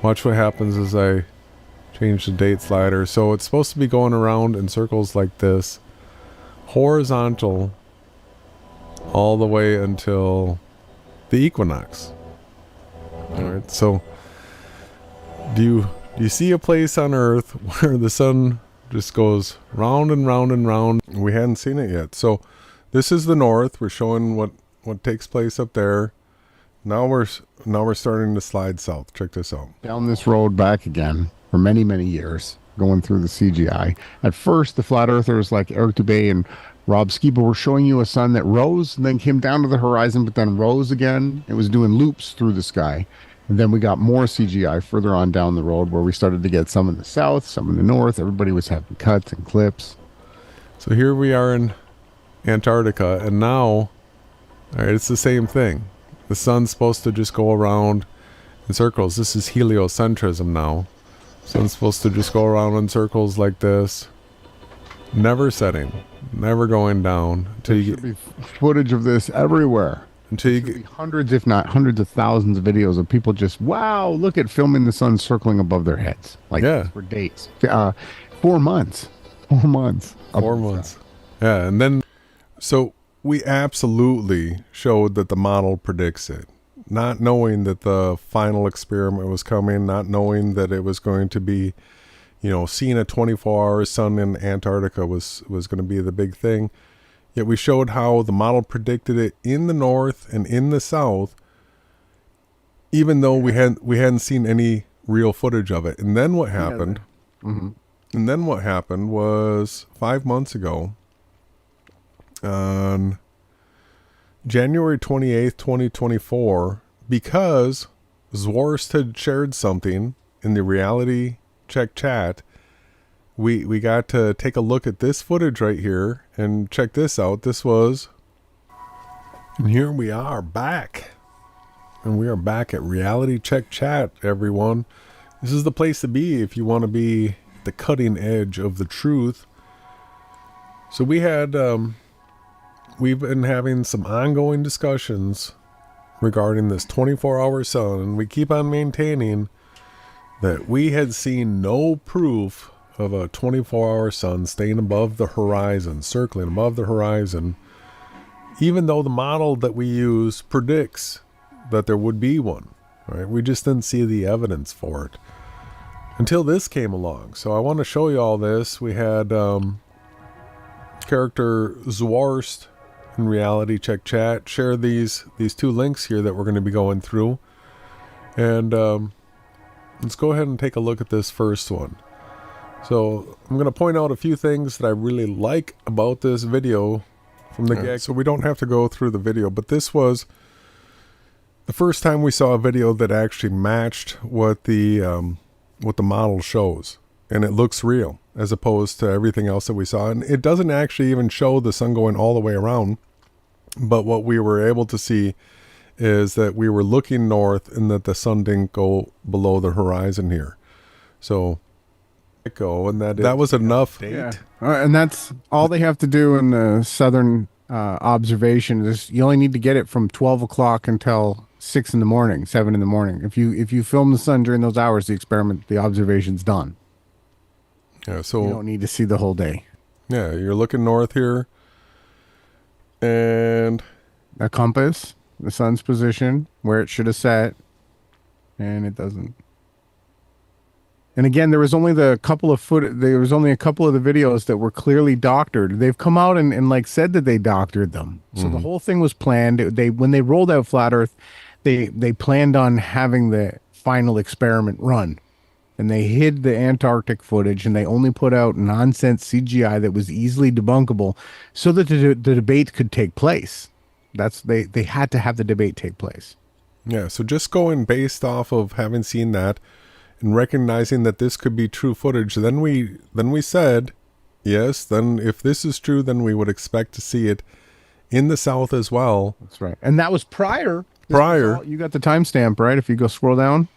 Watch what happens as I change the date slider. So it's supposed to be going around in circles like this, horizontal, all the way until the equinox. All right. So do you see a place on Earth where the sun just goes round and round and round? We hadn't seen it yet. So this is the north. We're showing what takes place up there. Now we're starting to slide south. Check this out. Down this road back again for many, many years, going through the CGI. At first, the flat earthers like Eric Dubé and Rob Skiba were showing you a sun that rose and then came down to the horizon, but then rose again. It was doing loops through the sky. And then we got more CGI further on down the road where we started to get some in the south, some in the north. Everybody was having cuts and clips. So here we are in Antarctica, and now, all right, it's the same thing. The sun's supposed to just go around in circles. This is heliocentrism now. Sun's supposed to just go around in circles like this, never setting, never going down until there should be footage of this everywhere. Until you get hundreds, if not hundreds of thousands of videos of people just, wow, look at filming the sun circling above their heads. Like for days. 4 months. 4 months. 4 months. Yeah, and then So we absolutely showed that the model predicts it, not knowing that the final experiment was coming, not knowing that it was going to be, seeing a 24-hour sun in Antarctica was going to be the big thing. Yet we showed how the model predicted it in the north and in the south, even though we hadn't seen any real footage of it. And then what happened? Mm-hmm. And then what happened was 5 months ago, on January 28th, 2024, because Zwarst had shared something in the reality check chat, we got to take a look at this footage right here and check this out. And here we are back. And we are back at reality check chat, everyone. This is the place to be if you want to be the cutting edge of the truth. So we've been having some ongoing discussions regarding this 24-hour sun, and we keep on maintaining that we had seen no proof of a 24-hour sun staying above the horizon, circling above the horizon, even though the model that we use predicts that there would be one, right? We just didn't see the evidence for it until this came along. So I want to show you all this. We had character Zwarst in reality check chat share these two links here that we're going to be going through, and let's go ahead and take a look at this first one. So I'm going to point out a few things that I really like about this video from the get. So we don't have to go through the video, but this was the first time we saw a video that actually matched what the model shows, and it looks real as opposed to everything else that we saw. And it doesn't actually even show the sun going all the way around, but what we were able to see is that we were looking north and that the sun didn't go below the horizon here. So and that was enough. Yeah. And that's all they have to do in the southern observation is you only need to get it from 12 o'clock until 6 in the morning, 7 in the morning. If you film the sun during those hours, the observation's done. Yeah, so you don't need to see the whole day. Yeah, you're looking north here, and a compass, the sun's position, where it should have set, and it doesn't. And again, there was only a couple of the videos that were clearly doctored. They've come out and like said that they doctored them. So the whole thing was planned. When they rolled out Flat Earth, they planned on having the final experiment run. And they hid the Antarctic footage, and they only put out nonsense CGI that was easily debunkable so that the debate could take place. They had to have the debate take place. Yeah, so just going based off of having seen that and recognizing that this could be true footage, then we said, yes, then if this is true, then we would expect to see it in the south as well. That's right. And that was prior. You got the timestamp, right? If you go scroll down.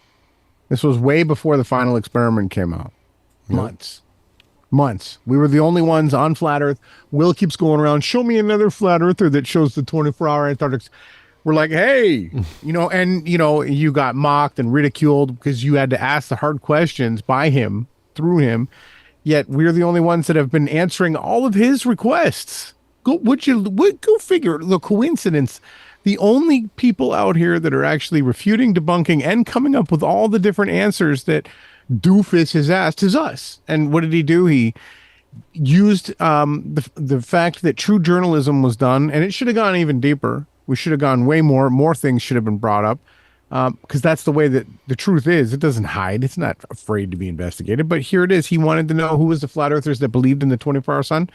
This was way before the final experiment came out. Months. We were the only ones on Flat Earth. Will keeps going around, show me another Flat Earther that shows the 24-hour Antarctic. We're like, hey, you got mocked and ridiculed because you had to ask the hard questions through him. Yet we're the only ones that have been answering all of his requests. Go figure. The coincidence. The only people out here that are actually refuting, debunking, and coming up with all the different answers that Doofus has asked is us. And what did he do? He used the fact that true journalism was done, and it should have gone even deeper. We should have gone way more things should have been brought up, because that's the way that the truth is. It doesn't hide. It's not afraid to be investigated. But here it is. He wanted to know who was the flat earthers that believed in the 24-hour sun,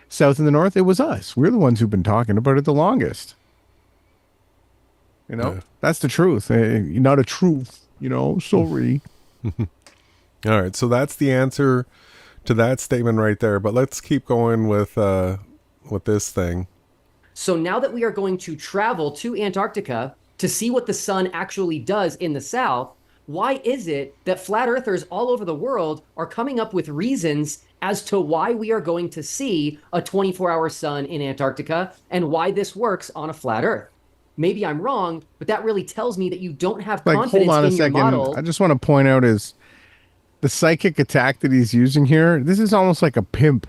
south and the north. It was us. We're the ones who've been talking about it the longest. That's the truth. Not a truth, sorry. All right. So that's the answer to that statement right there. But let's keep going with this thing. So now that we are going to travel to Antarctica to see what the sun actually does in the south, why is it that flat earthers all over the world are coming up with reasons as to why we are going to see a 24-hour sun in Antarctica and why this works on a flat earth? Maybe I'm wrong, but that really tells me that you don't have confidence hold on in a your second. model. I just want to point out is the psychic attack that he's using here. This is almost like a pimp.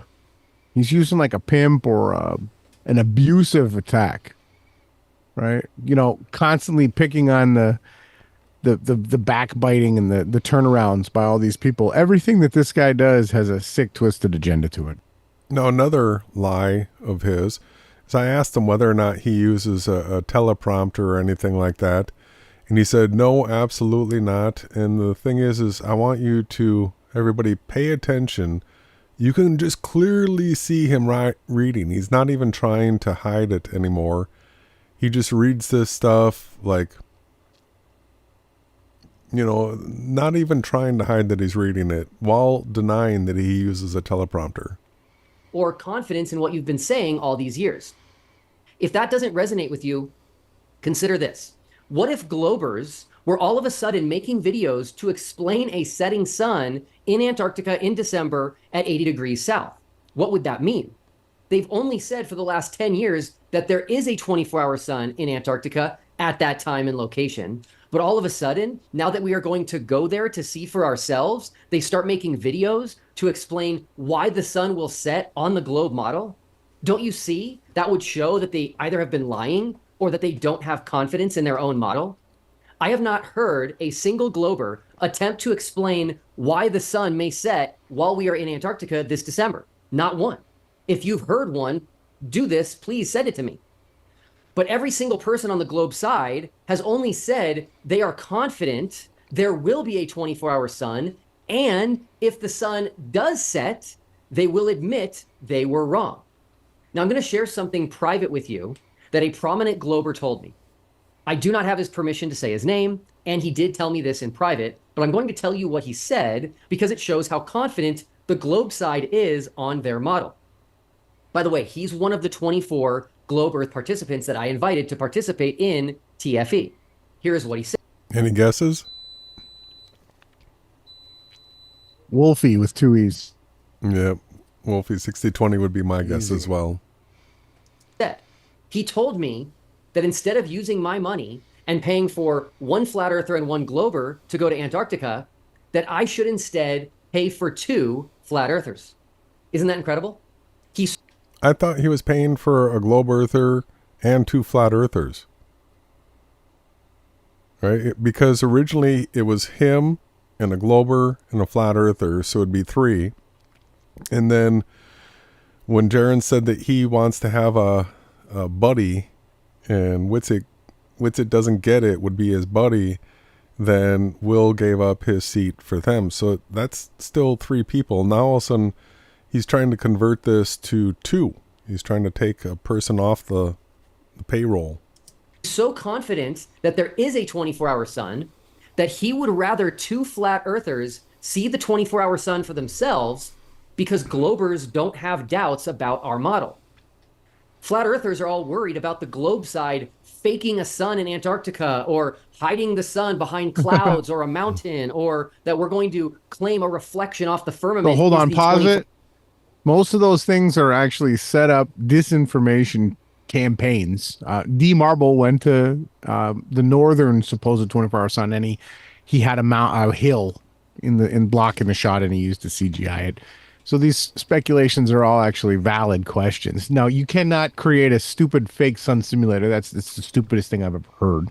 He's using like a pimp or an abusive attack, right? You know, constantly picking on the backbiting and the turnarounds by all these people. Everything that this guy does has a sick, twisted agenda to it. Now, another lie of his is I asked him whether or not he uses a teleprompter or anything like that. And he said, no, absolutely not. And the thing is I want you to, everybody, pay attention. You can just clearly see him reading. He's not even trying to hide it anymore. He just reads this stuff like, you know, not even trying to hide that he's reading it while denying that he uses a teleprompter. Or confidence in what you've been saying all these years. If that doesn't resonate with you, consider this. What if Globers were all of a sudden making videos to explain a setting sun in Antarctica in December at 80 degrees south? What would that mean? They've only said for the last 10 years that there is a 24-hour sun in Antarctica at that time and location. But all of a sudden, now that we are going to go there to see for ourselves, they start making videos to explain why the sun will set on the globe model. Don't you see? That would show that they either have been lying or that they don't have confidence in their own model. I have not heard a single Glober attempt to explain why the sun may set while we are in Antarctica this December. Not one. If you've heard one, do this, please send it to me. But every single person on the globe side has only said they are confident there will be a 24-hour sun, and if the sun does set, they will admit they were wrong. Now, I'm going to share something private with you that a prominent Glober told me. I do not have his permission to say his name, and he did tell me this in private, but I'm going to tell you what he said because it shows how confident the globe side is on their model. By the way, he's one of the 24 Globe Earth participants that I invited to participate in TFE. Here's what he said. Any guesses? Wolfie with 2 E's. Yep. Wolfie 6020 would be my guess as well. He told me that instead of using my money and paying for one flat earther and one Glober to go to Antarctica, that I should instead pay for 2 flat earthers. Isn't that incredible? I thought he was paying for a globe earther and 2 flat earthers. Right? Because originally it was him and a glober and a flat earther, so it'd be 3. And then when Jaron said that he wants to have a buddy and Witsit doesn't get it, would be his buddy, then Will gave up his seat for them. So that's still 3 people. Now all of a sudden he's trying to convert this to 2. He's trying to take a person off the payroll. So confident that there is a 24-hour sun that he would rather 2 flat earthers see the 24-hour sun for themselves because Globers don't have doubts about our model. Flat earthers are all worried about the globe side faking a sun in Antarctica or hiding the sun behind clouds or a mountain, or that we're going to claim a reflection off the firmament. So hold on, pause it. Most of those things are actually set up disinformation campaigns. D Marble went to the northern supposed 24-hour sun, and he had a hill in blocking the shot, and he used to CGI it. So these speculations are all actually valid questions. Now, you cannot create a stupid fake sun simulator. That's the stupidest thing I've ever heard.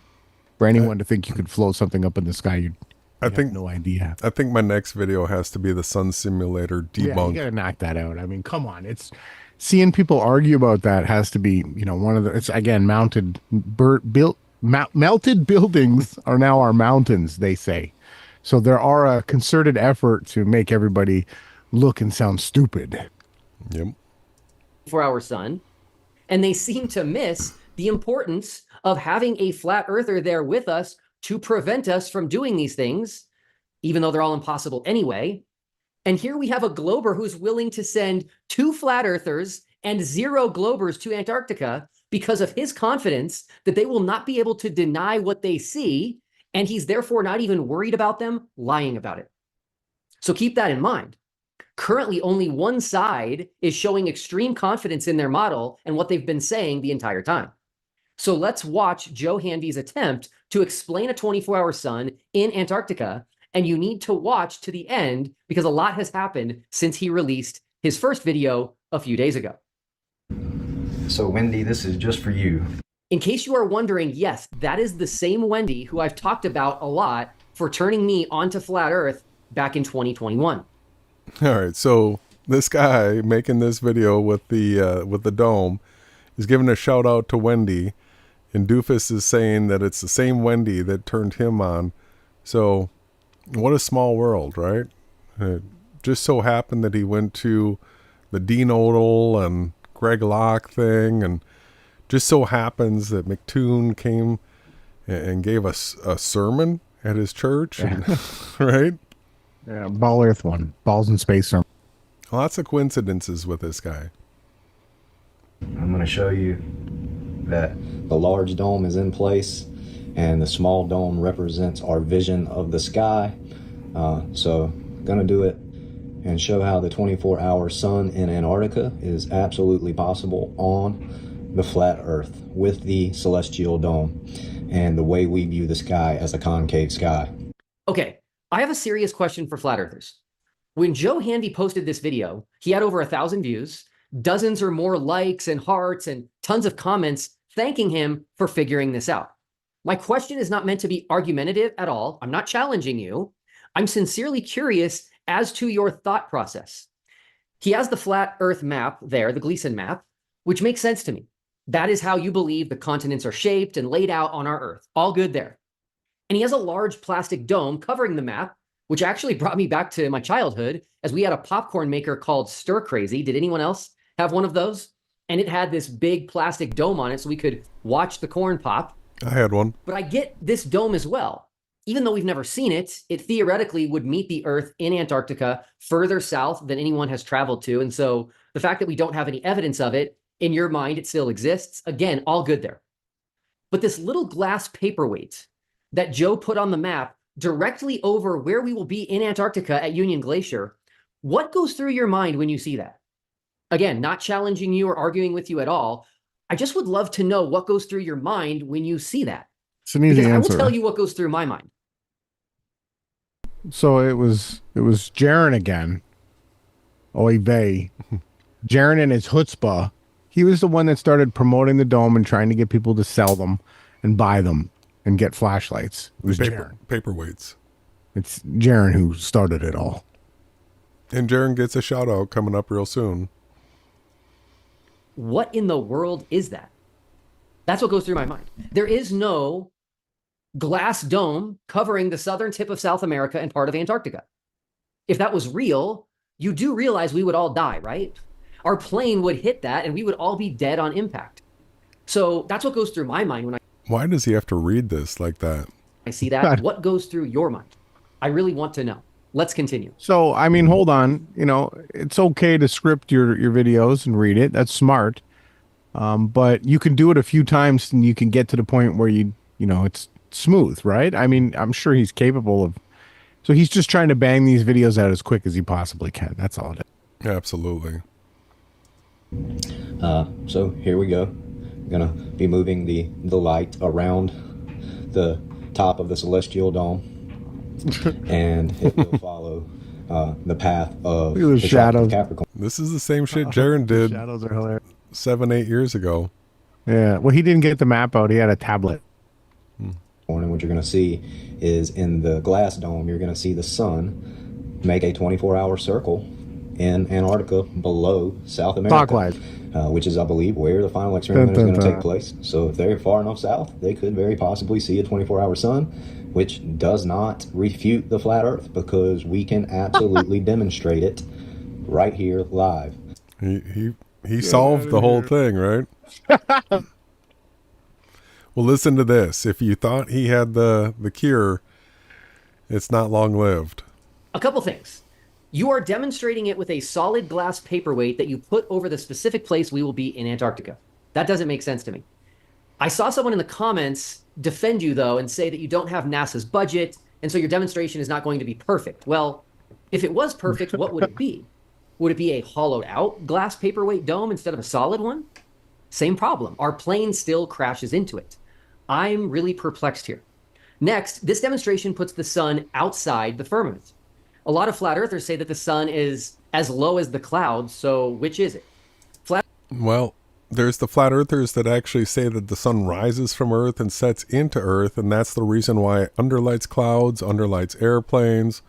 For anyone to think you could float something up in the sky, you have no idea. I think my next video has to be the sun simulator debunk. Yeah, you gotta knock that out. I mean, come on. It's seeing people argue about that has to be, one of the. It's again melted buildings are now our mountains, they say. So there are a concerted effort to make everybody look and sound stupid. Yep. 24-hour sun, and they seem to miss the importance of having a flat earther there with us to prevent us from doing these things, even though they're all impossible anyway. And here we have a Glober who's willing to send 2 flat earthers and 0 Globers to Antarctica because of his confidence that they will not be able to deny what they see, and he's therefore not even worried about them lying about it. So keep that in mind. Currently, only one side is showing extreme confidence in their model and what they've been saying the entire time. So let's watch Joe Hanvey's attempt to explain a 24-hour sun in Antarctica, and you need to watch to the end because a lot has happened since he released his first video a few days ago. So, Wendy, this is just for you. In case you are wondering, yes, that is the same Wendy who I've talked about a lot for turning me onto Flat Earth back in 2021. All right, so this guy making this video with the dome is giving a shout out to Wendy, and Doofus is saying that it's the same Wendy that turned him on. So, what a small world, right? It just so happened that he went to the Dean Odell and Greg Locke thing, and just so happens that McToon came and gave us a sermon at his church, and, right? Yeah, Ball Earth one. Balls in Space sermon. Lots of coincidences with this guy. I'm going to show you that the large dome is in place and the small dome represents our vision of the sky. So going to do it and show how the 24-hour sun in Antarctica is absolutely possible on the flat Earth with the celestial dome and the way we view the sky as a concave sky. Okay, I have a serious question for flat earthers. When Joe Handy posted this video, he had over 1,000 views, dozens or more likes and hearts, and tons of comments thanking him for figuring this out. My question is not meant to be argumentative at all. I'm not challenging you. I'm sincerely curious as to your thought process. He has the flat Earth map there, the Gleason map, which makes sense to me. That is how you believe the continents are shaped and laid out on our Earth. All good there. And he has a large plastic dome covering the map, which actually brought me back to my childhood, as we had a popcorn maker called Stir Crazy. Did anyone else have one of those? And it had this big plastic dome on it so we could watch the corn pop. I had one. But I get this dome as well. Even though we've never seen it, it theoretically would meet the Earth in Antarctica further south than anyone has traveled to. And so the fact that we don't have any evidence of it, in your mind, it still exists. Again, all good there. But this little glass paperweight that Joe put on the map directly over where we will be in Antarctica at Union Glacier, what goes through your mind when you see that? Again, not challenging you or arguing with you at all. I just would love to know what goes through your mind when you see that. It's an easy because answer. I will tell you what goes through my mind. So it was Jaren again. Oy vey. Jaren and his chutzpah. He was the one that started promoting the dome and trying to get people to sell them and buy them and get flashlights. It was Jaren. Paperweights. It's Jaren who started it all. And Jaren gets a shout out coming up real soon. What in the world is that? That's what goes through my mind. There is no glass dome covering the southern tip of South America and part of Antarctica. If that was real, you do realize we would all die, right? Our plane would hit that and we would all be dead on impact. So that's what goes through my mind when Why does he have to read this like that? I see that. God. What goes through your mind? I really want to know. Let's continue. So, I mean, hold on. You know, it's okay to script your videos and read it. That's smart. But you can do it a few times and you can get to the point where you know, it's smooth, right? I mean, I'm sure he's capable of. So he's just trying to bang these videos out as quick as he possibly can. That's all it is. Absolutely. So here we go. I'm gonna be moving the light around the top of the celestial dome, and it will follow the path of Look at those the shadows. Capricorn. This is the same shit Jaren did Shadows are hilarious. 7-8 years ago. Yeah. Well, he didn't get the map out. He had a tablet. And what you're going to see is in the glass dome, you're going to see the sun make a 24-hour circle in Antarctica below South America. Clockwise. Which is, I believe, where the final experiment is going to take place. So if they're far enough south, they could very possibly see a 24-hour sun, which does not refute the flat Earth because we can absolutely demonstrate it right here live. He solved the whole thing, right? Well, listen to this. If you thought he had the cure, it's not long lived. A couple things. You are demonstrating it with a solid glass paperweight that you put over the specific place we will be in Antarctica. That doesn't make sense to me. I saw someone in the comments defend you, though, and say that you don't have NASA's budget, and so your demonstration is not going to be perfect. Well, if it was perfect, what would it be? Would it be a hollowed out glass paperweight dome instead of a solid one? Same problem. Our plane still crashes into it. I'm really perplexed here. Next, this demonstration puts the sun outside the firmament. A lot of flat earthers say that the sun is as low as the clouds, so which is it? Well, there's the flat earthers that actually say that the sun rises from Earth and sets into Earth, and that's the reason why it underlights clouds, underlights airplanes.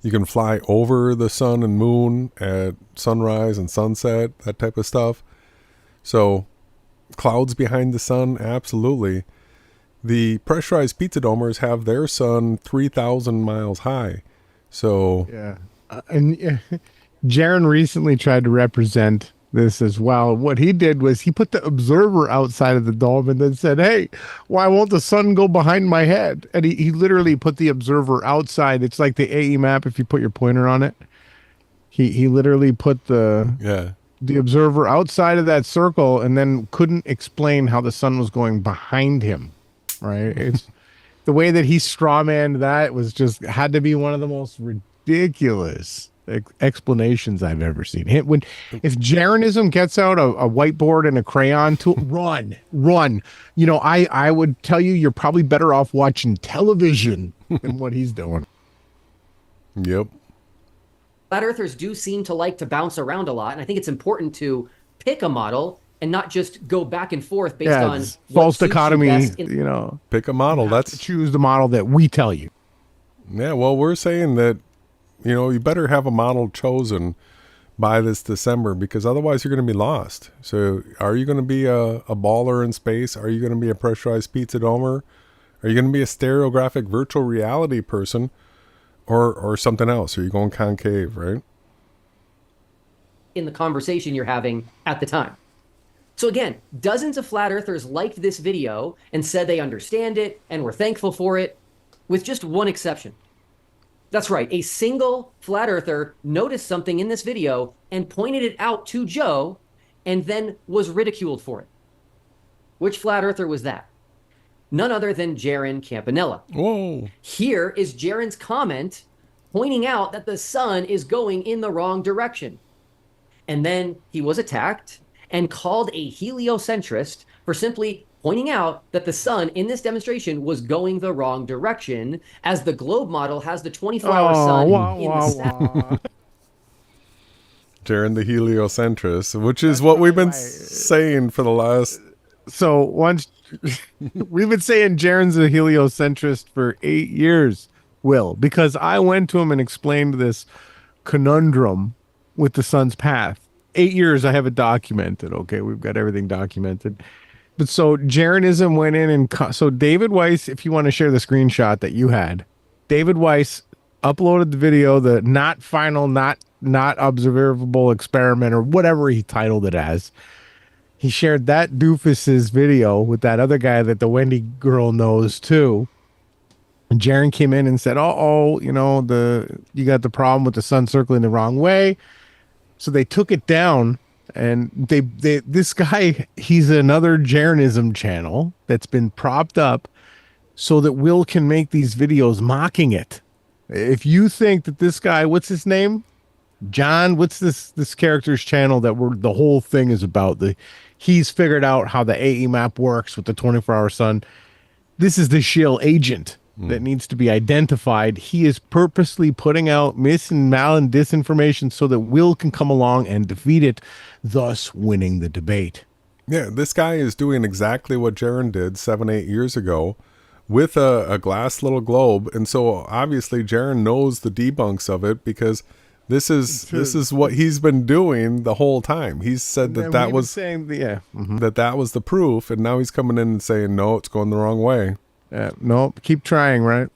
You can fly over the sun and moon at sunrise and sunset, that type of stuff. So clouds behind the sun, absolutely. The pressurized pizza domers have their sun 3,000 miles high. So yeah, and Jaron recently tried to represent this as well. What he did was he put the observer outside of the dome and then said, "Hey, why won't the sun go behind my head?" And he literally put the observer outside. It's like the AE map if you put your pointer on it. He literally put the observer outside of that circle and then couldn't explain how the sun was going behind him. Right? It's the way that he strawmanned that was just had to be one of the most ridiculous explanations I've ever seen. If Jaronism gets out a whiteboard and a crayon tool, run. You know, I would tell you you're probably better off watching television than what he's doing. Yep. Flat earthers do seem to like to bounce around a lot, and I think it's important to pick a model and not just go back and forth based on false dichotomy. You know, pick a model. That's choose the model that we tell you. Yeah, well, we're saying that, you know, you better have a model chosen by this December, because otherwise you're going to be lost. So are you going to be a baller in space? Are you going to be a pressurized pizza domer? Are you going to be a stereographic virtual reality person or something else? Are you going concave, right? in the conversation you're having at the time. So again, dozens of flat earthers liked this video and said they understand it and were thankful for it, with just one exception. That's right, a single flat earther noticed something in this video and pointed it out to Joe and then was ridiculed for it. Which flat earther was that? None other than Jaron Campanella. Whoa. Here is Jaron's comment pointing out that the sun is going in the wrong direction. And then he was attacked and called a heliocentrist for simply pointing out that the sun in this demonstration was going the wrong direction, as the globe model has the 24-hour sun in the south. Jaron the heliocentrist, which is what we've been saying for the last... So once we've been saying Jaron's a heliocentrist for 8 years, Will, because I went to him and explained this conundrum with the sun's path. 8 years I have it documented. Okay, we've got everything documented. But so Jaronism went in and so David Weiss, if you want to share the screenshot that you had, David Weiss uploaded the video, the not final, not observable experiment, or whatever he titled it as. He shared that doofus's video with that other guy that the Wendy girl knows too. And Jaron came in and said, you know, you got the problem with the sun circling the wrong way. So they took it down, and this guy, he's another Jaronism channel that's been propped up so that Will can make these videos mocking it. If you think that this guy, what's his name? John, what's this character's channel that the whole thing is about? He's figured out how the AE map works with the 24-hour sun. This is the shield agent that needs to be identified. He is purposely putting out and disinformation so that Will can come along and defeat it, thus winning the debate. Yeah, this guy is doing exactly what Jaron did 7-8 years ago with a glass little globe. And so obviously Jaron knows the debunks of it, because this is what he's been doing the whole time. He's said that was that was the proof, and now he's coming in and saying, no, it's going the wrong way. No, keep trying, right?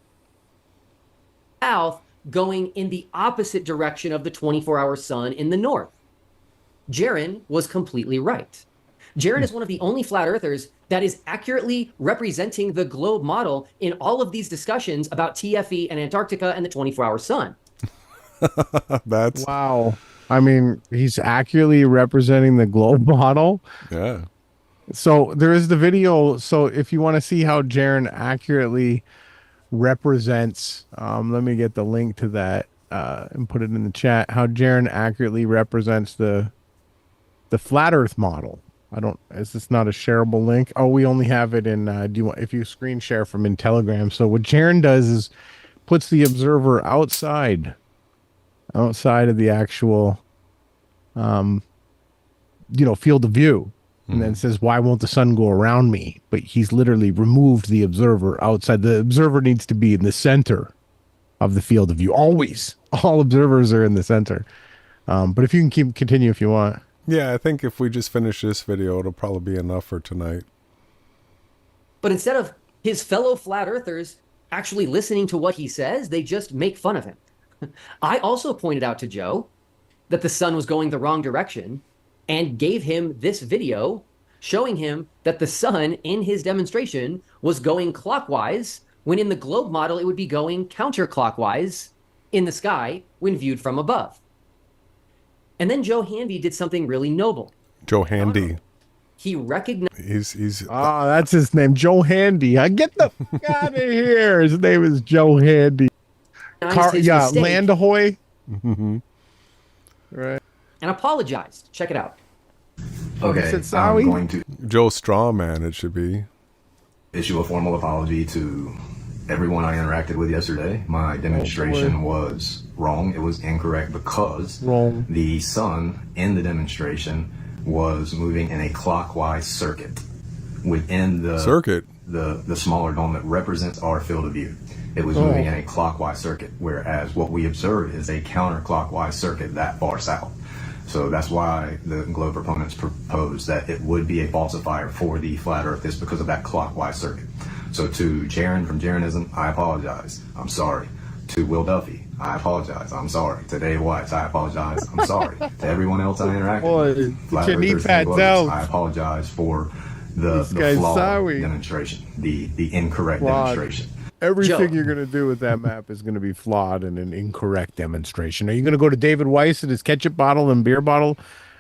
South, going in the opposite direction of the 24-hour sun in the north. Jaron was completely right. Jaron is one of the only flat earthers that is accurately representing the globe model in all of these discussions about TFE and Antarctica and the 24-hour sun. That's wow. I mean, he's accurately representing the globe model. Yeah. So there is the video. So if you want to see how Jaron accurately represents, let me get the link to that and put it in the chat. How Jaron accurately represents the flat Earth model. Is this not a shareable link? Oh, we only have it in. If you screen share from in Telegram? So what Jaron does is puts the observer outside of the actual, field of view. And then says, why won't the sun go around me? But he's literally removed the observer outside. The observer needs to be in the center of the field of view. Always. All observers are in the center. But if you can continue if you want. Yeah, I think if we just finish this video, it'll probably be enough for tonight. But instead of his fellow flat earthers actually listening to what he says, they just make fun of him. I also pointed out to Joe that the sun was going the wrong direction and gave him this video showing him that the sun in his demonstration was going clockwise, when in the globe model it would be going counterclockwise in the sky when viewed from above. And then Joe Handy did something really noble. Joe Handy. He recognized... He's that's his name, Joe Handy. Get the fuck out of here. His name is Joe Handy. Landahoy. Right. And apologized. Check it out. Okay, I'm going to Joe Strawman, it should be. issue a formal apology to everyone I interacted with yesterday. My demonstration was wrong. It was incorrect because the sun in the demonstration was moving in a clockwise circuit within the the smaller dome that represents our field of view. It was moving in a clockwise circuit, whereas what we observed is a counterclockwise circuit that far south. So that's why the globe proponents proposed that it would be a falsifier for the flat earth, is because of that clockwise circuit. So to Jaron from Jaronism, I apologize. I'm sorry. To Will Duffy, I apologize. I'm sorry. To Dave Weiss, I apologize. I'm sorry. To everyone else I interacted with, flat earthers and globers, I apologize for the flawed demonstration, the incorrect demonstration. Everything you're going to do with that map is going to be flawed and an incorrect demonstration. Are you going to go to David Weiss and his ketchup bottle and beer bottle,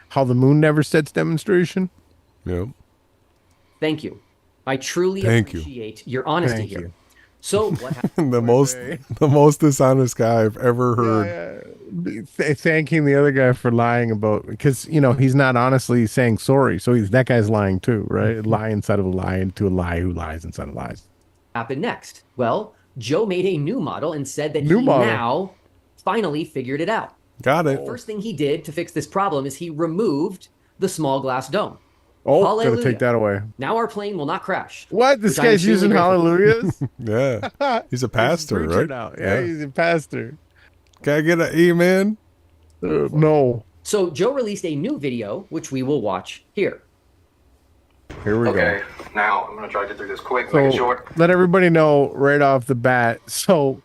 how the moon never sets demonstration? Yep. Thank you. I truly appreciate your honesty here. So what happened? the most dishonest guy I've ever heard. Thanking the other guy for lying about, because he's not honestly saying sorry. So that guy's lying too, right? A lie inside of a lie into a lie who lies inside of lies. Happened next? Well, Joe made a new model and said that he now finally figured it out. Got it. The first thing he did to fix this problem is he removed the small glass dome. Gotta take that away. Now our plane will not crash. What? This guy's using hallelujahs? Yeah. He's a pastor, right? Now. Yeah, he's a pastor. Can I get an amen? No. So Joe released a new video, which we will watch here. Here we go. Now I'm going to try to get through this quick, make it short. Let everybody know right off the bat. So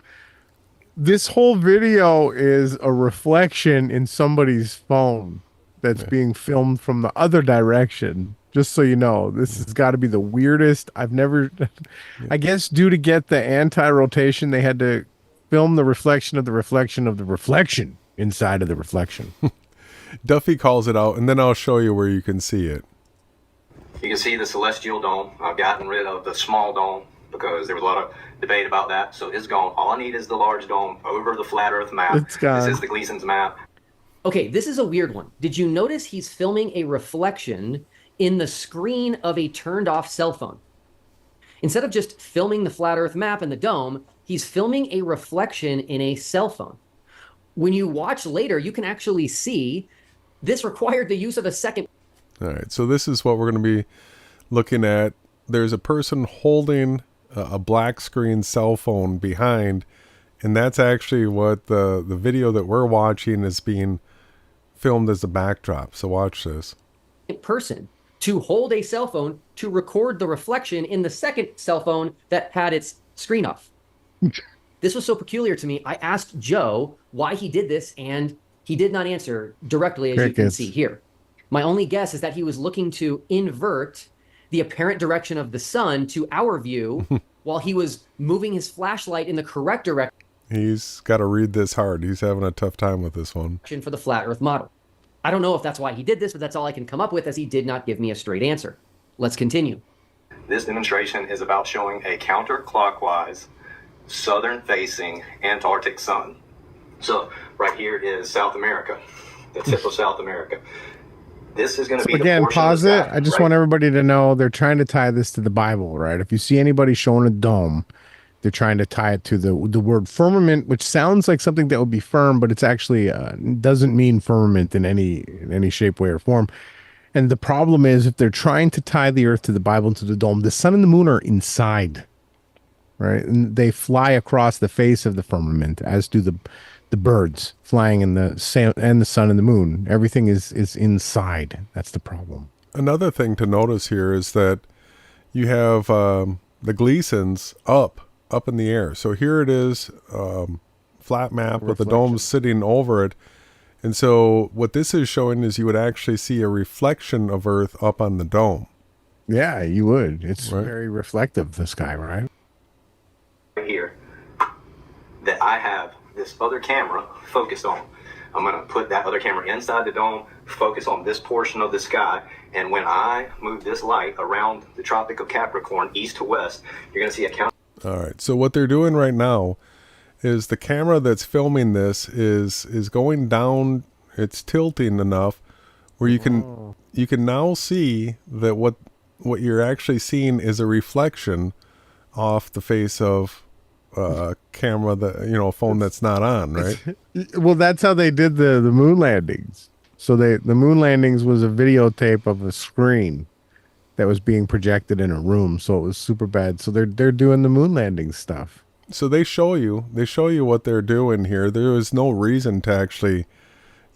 this whole video is a reflection in somebody's phone that's being filmed from the other direction. Just so you know, this has got to be the weirdest. I've never, I guess due to get the anti-rotation, they had to film the reflection of the reflection of the reflection inside of the reflection. Duffy calls it out, and then I'll show you where you can see it. You can see the celestial dome. I've gotten rid of the small dome because there was a lot of debate about that. So it's gone. All I need is the large dome over the flat earth map. It's gone. This is the Gleason's map. Okay, this is a weird one. Did you notice he's filming a reflection in the screen of a turned off cell phone? Instead of just filming the flat earth map and the dome, he's filming a reflection in a cell phone. When you watch later, you can actually see this required the use of a second. All right, so this is what we're going to be looking at. There's a person holding a black screen cell phone behind, and that's actually what the video that we're watching is being filmed as a backdrop. So watch this. Person to hold a cell phone to record the reflection in the second cell phone that had its screen off. This was so peculiar to me. I asked Joe why he did this, and he did not answer directly, as you can see here. My only guess is that he was looking to invert the apparent direction of the sun to our view while he was moving his flashlight in the correct direction. He's got to read this hard. He's having a tough time with this one. For the flat earth model. I don't know if that's why he did this, but that's all I can come up with, as he did not give me a straight answer. Let's continue. This demonstration is about showing a counterclockwise, southern-facing Antarctic sun. So right here is South America, the tip of South America. This is going to be again, the pause it. I just want everybody to know they're trying to tie this to the Bible, right? If you see anybody showing a dome, they're trying to tie it to the word firmament, which sounds like something that would be firm, but it's actually doesn't mean firmament in any shape, way, or form. And the problem is, if they're trying to tie the Earth to the Bible and to the dome, the sun and the moon are inside, right? And they fly across the face of the firmament, as do the birds flying in the sun and the moon. Everything is inside. That's the problem. Another thing to notice here is that you have the Gleasons up in the air. So here it is, flat map with the dome sitting over it. And so what this is showing is you would actually see a reflection of Earth up on the dome. Yeah, you would. It's very reflective, the sky, right? Right here, that I have this other camera focused on. I'm going to put that other camera inside the dome, focus on this portion of the sky, and when I move this light around the Tropic of Capricorn, east to west, you're going to see a count. All right, so what they're doing right now is the camera that's filming this is going down, it's tilting enough where you can now see that what you're actually seeing is a reflection off the face of camera that, a phone that's not on, right? Well, that's how they did the moon landings. So the moon landings was a videotape of a screen that was being projected in a room, so it was super bad. So they're doing the moon landing stuff. So they show you what they're doing here. There is no reason to actually,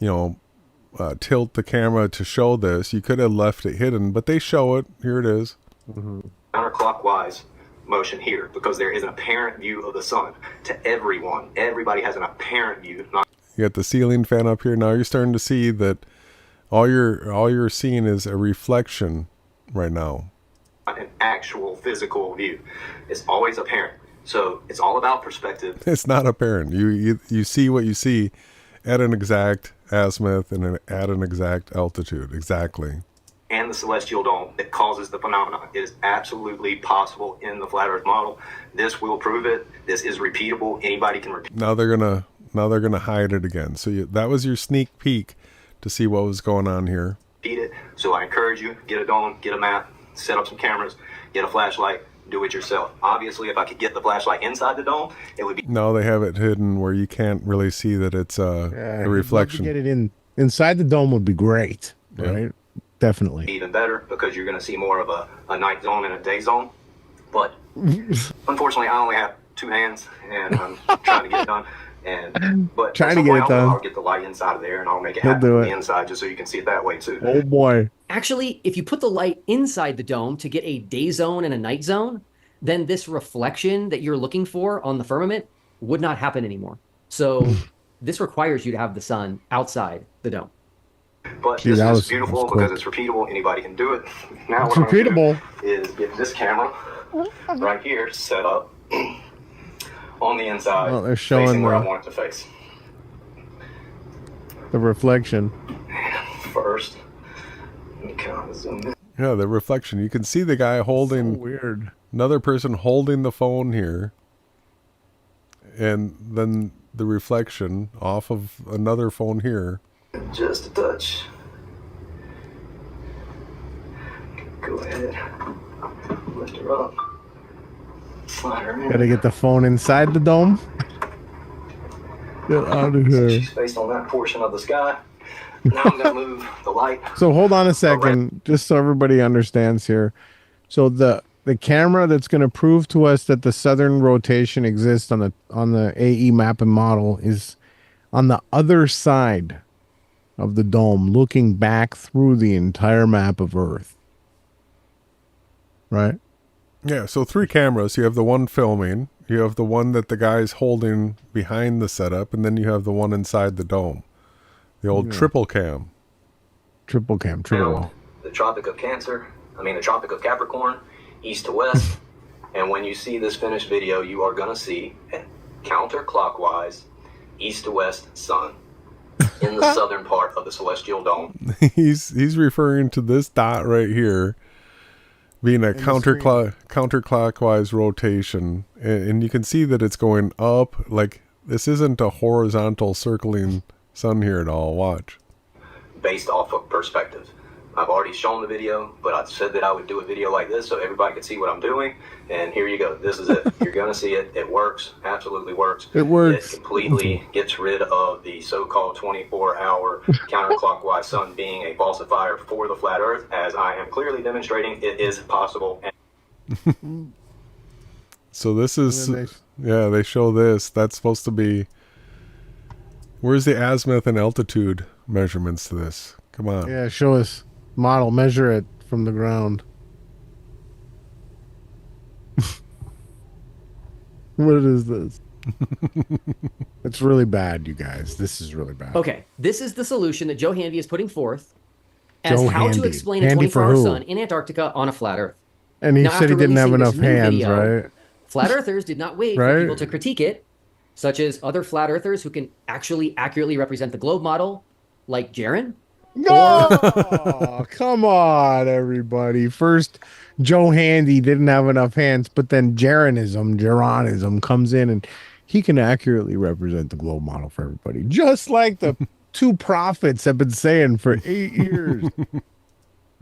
tilt the camera to show this. You could have left it hidden, but they show it. Here it is. Counterclockwise motion here, because there is an apparent view of the sun to everyone. Everybody has an apparent view. You got the ceiling fan up here. Now you're starting to see that all you're seeing is a reflection right now. An actual physical view. It's always apparent. So it's all about perspective. It's not apparent. You see what you see at an exact azimuth and at an exact altitude. Exactly. And the celestial dome that causes the phenomenon. It is absolutely possible in the flat Earth model. This will prove it. This is repeatable. Anybody can repeat. Now they're gonna hide it again. So that was your sneak peek to see what was going on here. It. So I encourage you, get a dome, get a map, set up some cameras, get a flashlight, do it yourself. Obviously, if I could get the flashlight inside the dome, it would be. No, they have it hidden where you can't really see that it's a reflection. Get it inside the dome would be great, right? Definitely. Even better, because you're going to see more of a night zone and a day zone. But unfortunately, I only have 2 hands, and I'm trying to get it done. But trying to get it done. I'll get the light inside of there, and I'll make it happen on the inside, just so you can see it that way too. Oh boy! Actually, if you put the light inside the dome to get a day zone and a night zone, then this reflection that you're looking for on the firmament would not happen anymore. So this requires you to have the sun outside the dome. But this is beautiful because it's repeatable. Anybody can do it. Now what repeatable. I'm going to do is get this camera right here set up on the inside, they're showing facing where I want it to face. The reflection. First, let me kind of zoom in. Yeah, the reflection. You can see the guy holding. So weird. Another person holding the phone here, and then the reflection off of another phone here. Just a touch. Go ahead. Lift her up. Slide her in. Gotta get the phone inside the dome. Get out of here. She's faced on that portion of the sky. Now I'm gonna move the light. So hold on a second, just so everybody understands here. So the camera that's going to prove to us that the southern rotation exists on the AE map and model is on the other side of the dome, looking back through the entire map of Earth. Right? Yeah, so 3 cameras. You have the one filming, you have the one that the guy's holding behind the setup, and then you have the one inside the dome. The old triple cam. Triple cam. The Tropic of the Tropic of Capricorn, east to west. And when you see this finished video, you are going to see a counterclockwise, east to west sun in the southern part of the celestial dome. He's referring to this dot right here being a counterclockwise rotation, and you can see that it's going up. Like, this isn't a horizontal circling sun here at all. Watch. Based off of perspective. I've already shown the video, but I said that I would do a video like this so everybody could see what I'm doing. And here you go. This is it. You're going to see it. It works. Absolutely works. It works. It completely gets rid of the so-called 24-hour counterclockwise sun being a falsifier for the flat Earth, as I am clearly demonstrating it is possible. So this is, yeah, they show this. That's supposed to be, where's the azimuth and altitude measurements to this? Come on. Yeah, show us. Model, measure it from the ground. What is this? It's really bad, you guys. This is really bad. Okay, this is the solution that Joe Hanvey is putting forth as Joe how Handy. to explain a Handy for 24-hour who? sun in Antarctica on a flat Earth. And he Now, said he after didn't have releasing enough this new hands, video, right? Flat Earthers did not wait for Right? people to critique it, such as other flat Earthers who can actually accurately represent the globe model, like Jaron. No, come on, everybody. First, Joe Handy didn't have enough hands, but then Jaronism comes in and he can accurately represent the globe model for everybody. Just like the two prophets have been saying for 8 years.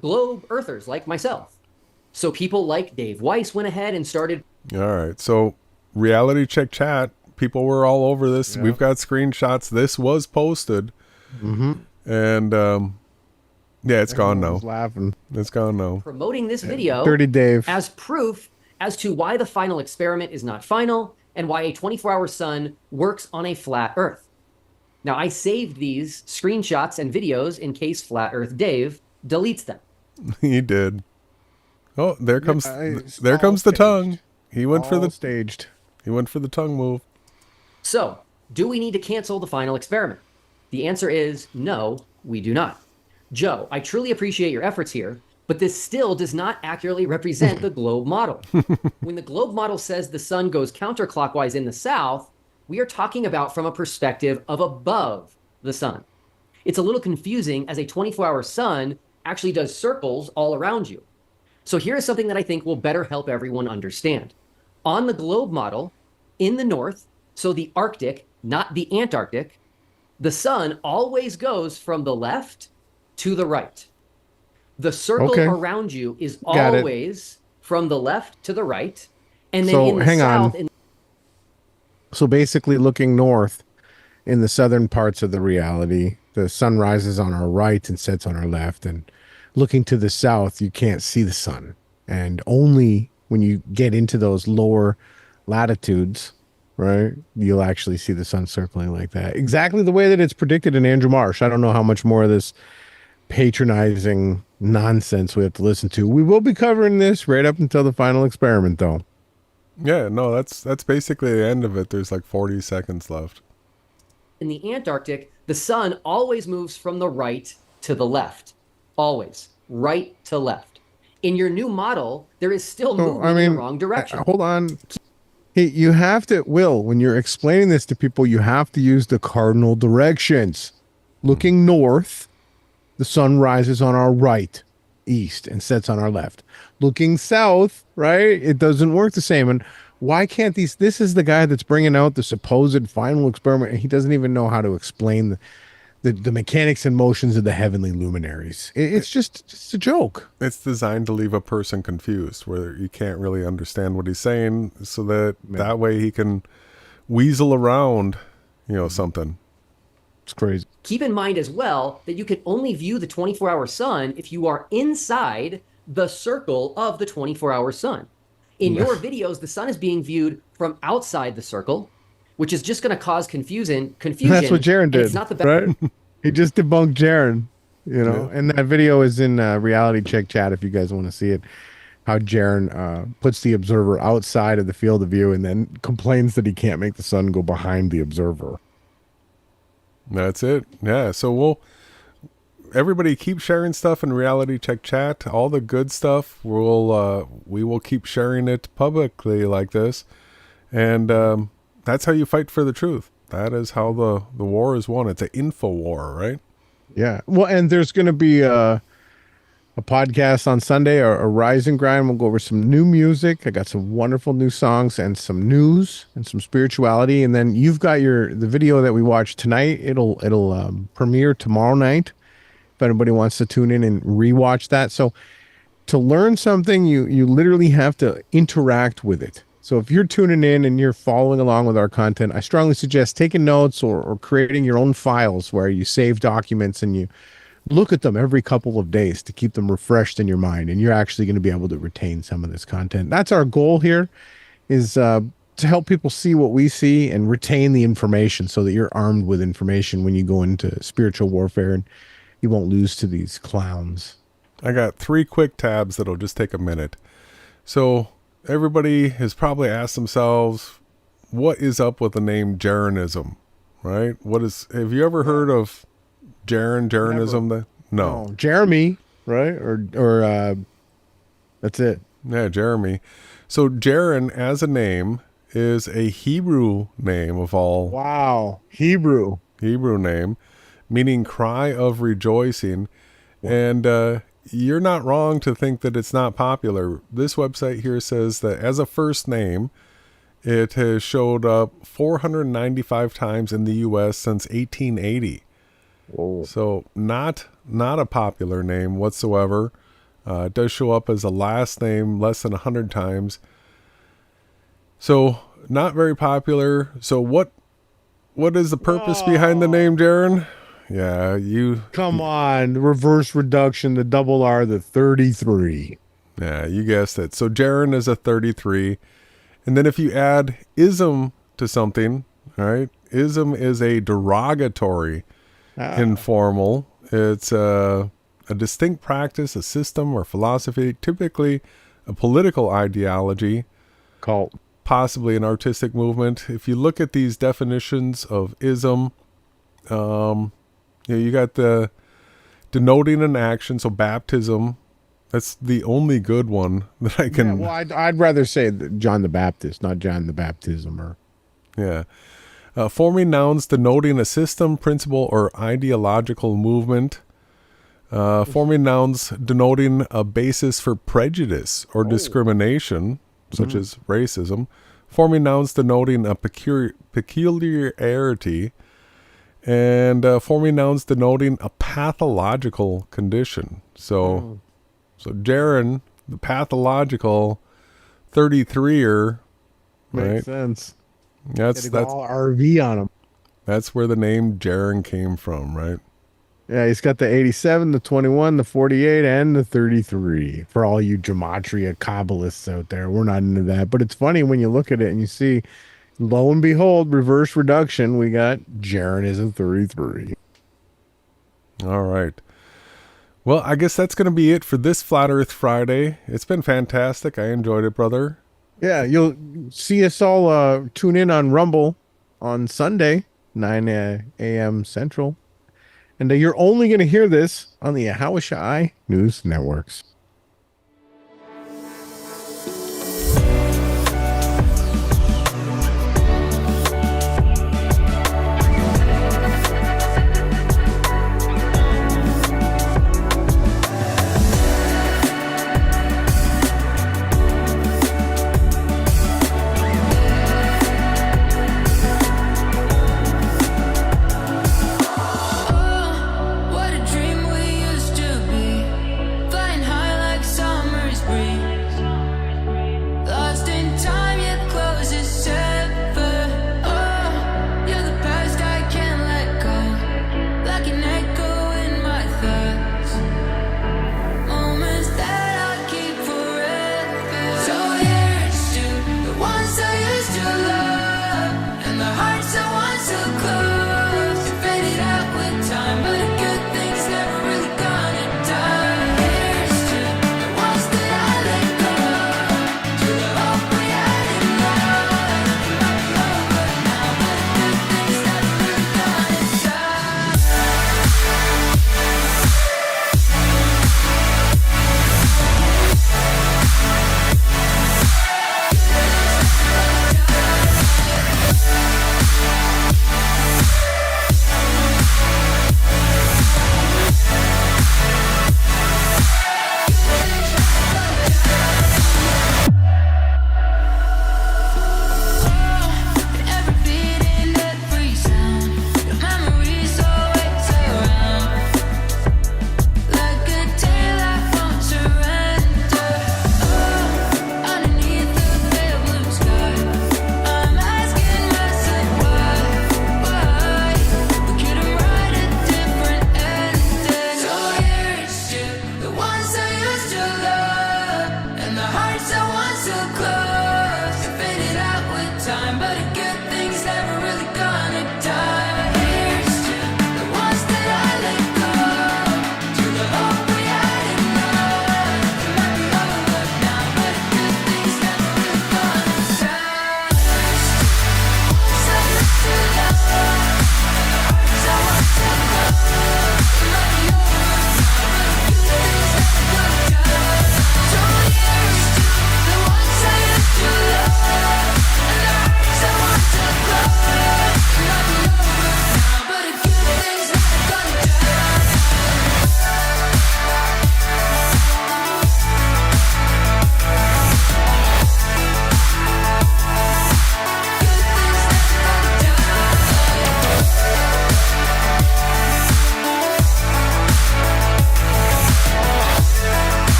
Globe Earthers like myself. So people like Dave Weiss went ahead and started. All right. So reality check chat. People were all over this. Yeah. We've got screenshots. This was posted. Mm-hmm. And yeah, it's gone now. Everyone's laughing. It's gone now. Promoting this video Dirty Dave. as proof as to why the final experiment is not final and why a 24-hour sun works on a flat Earth. Now, I saved these screenshots and videos in case Flat Earth Dave deletes them. He did. Oh, there comes it's there all comes the staged. tongue. He went for All the staged. He went for the tongue move. So, do we need to cancel the final experiment? The answer is no, we do not. Joe, I truly appreciate your efforts here, but this still does not accurately represent the globe model. When the globe model says the sun goes counterclockwise in the south, we are talking about from a perspective of above the sun. It's a little confusing as a 24-hour sun actually does circles all around you. So here is something that I think will better help everyone understand. On the globe model, in the north, so the Arctic, not the Antarctic, the sun always goes from the left to the right. The circle Okay. around you is Got it. always from the left to the right. And then So, in the hang on. south, So basically, looking north in the southern parts of the reality, the sun rises on our right and sets on our left. And looking to the south, you can't see the sun. And only when you get into those lower latitudes, right, you'll actually see the sun circling like that. Exactly the way that it's predicted in Andrew Marsh. I don't know how much more of this patronizing nonsense we have to listen to. We will be covering this right up until the final experiment, though. Yeah, no, that's basically the end of it. There's like 40 seconds left. in the Antarctic, the sun always moves from the right to the left. Always. Right to left. In your new model, there is still movement in the wrong direction. Hold on. Hey, you have to, Will, when you're explaining this to people, you have to use the cardinal directions. Looking north, the sun rises on our right, east, and sets on our left. Looking south, right, it doesn't work the same. And why can't this is the guy that's bringing out the supposed final experiment, and he doesn't even know how to explain the mechanics and motions of the heavenly luminaries. It's just a joke. It's designed to leave a person confused, where you can't really understand what he's saying, so that way he can weasel around, something. It's crazy. Keep in mind as well that you can only view the 24-hour sun if you are inside the circle of the 24-hour sun. In your videos, the sun is being viewed from outside the circle, which is just going to cause confusion. That's what Jaron did, It's not the best. right? He just debunked Jaron, and that video is in Reality Check chat if you guys want to see it. How Jaron puts the observer outside of the field of view and then complains that he can't make the sun go behind the observer. That's it. Yeah. So everybody keep sharing stuff in Reality Check chat. All the good stuff, we will keep sharing it publicly like this. And that's how you fight for the truth. That is how the war is won. It's an info war, right? Yeah. Well, and there's going to be a podcast on Sunday, a Rise and Grind. We'll go over some new music. I got some wonderful new songs and some news and some spirituality. And then you've got the video that we watched tonight. It'll premiere tomorrow night. if anybody wants to tune in and rewatch that. So to learn something, you literally have to interact with it. So if you're tuning in and you're following along with our content, I strongly suggest taking notes or creating your own files where you save documents and you look at them every couple of days to keep them refreshed in your mind. And you're actually going to be able to retain some of this content. That's our goal here, is to help people see what we see and retain the information so that you're armed with information when you go into spiritual warfare and you won't lose to these clowns. I got 3 quick tabs that'll just take a minute. So everybody has probably asked themselves, what is up with the name Jeranism, right? Have you ever heard of Jeranism? No. Jeremy, right? Or that's it. Yeah, Jeremy. So Jeren as a name is a Hebrew name of all. Wow. Hebrew name, meaning cry of rejoicing. And you're not wrong to think that it's not popular. This website here says that as a first name, it has showed up 495 times in the U.S. since 1880. Whoa. So not a popular name whatsoever. It does show up as a last name less than 100 times. So not very popular. So what is the purpose behind the name, Jaren? Yeah, you... Come on, the reverse reduction, the double R, the 33. Yeah, you guessed it. So Jaren is a 33. And then if you add ism to something, all right, ism is a derogatory informal. It's a distinct practice, a system or philosophy, typically a political ideology, cult, possibly an artistic movement. If you look at these definitions of ism, you got the denoting an action. So baptism, that's the only good one that I can. Yeah, well, I'd rather say John the Baptist, not John the Baptismer. Yeah. Forming nouns denoting a system, principle, or ideological movement. Forming nouns denoting a basis for prejudice or discrimination, such as racism. Forming nouns denoting a peculiarity. And forming nouns denoting a pathological condition. So Jaren, the pathological 33er, right? Makes sense. That's all RV on him. That's where the name Jaren came from, right? Yeah, he's got the 87, the 21, the 48, and the 33. For all you gematria Kabbalists out there, we're not into that. But it's funny when you look at it and you see, lo and behold, reverse reduction, we got Jaren is a 33. All right. Well, I guess that's going to be it for this Flat Earth Friday. It's been fantastic. I enjoyed it, brother. Yeah, you'll see us all tune in on Rumble on Sunday, 9 a.m. Central. And you're only going to hear this on the Yahawashai News Networks.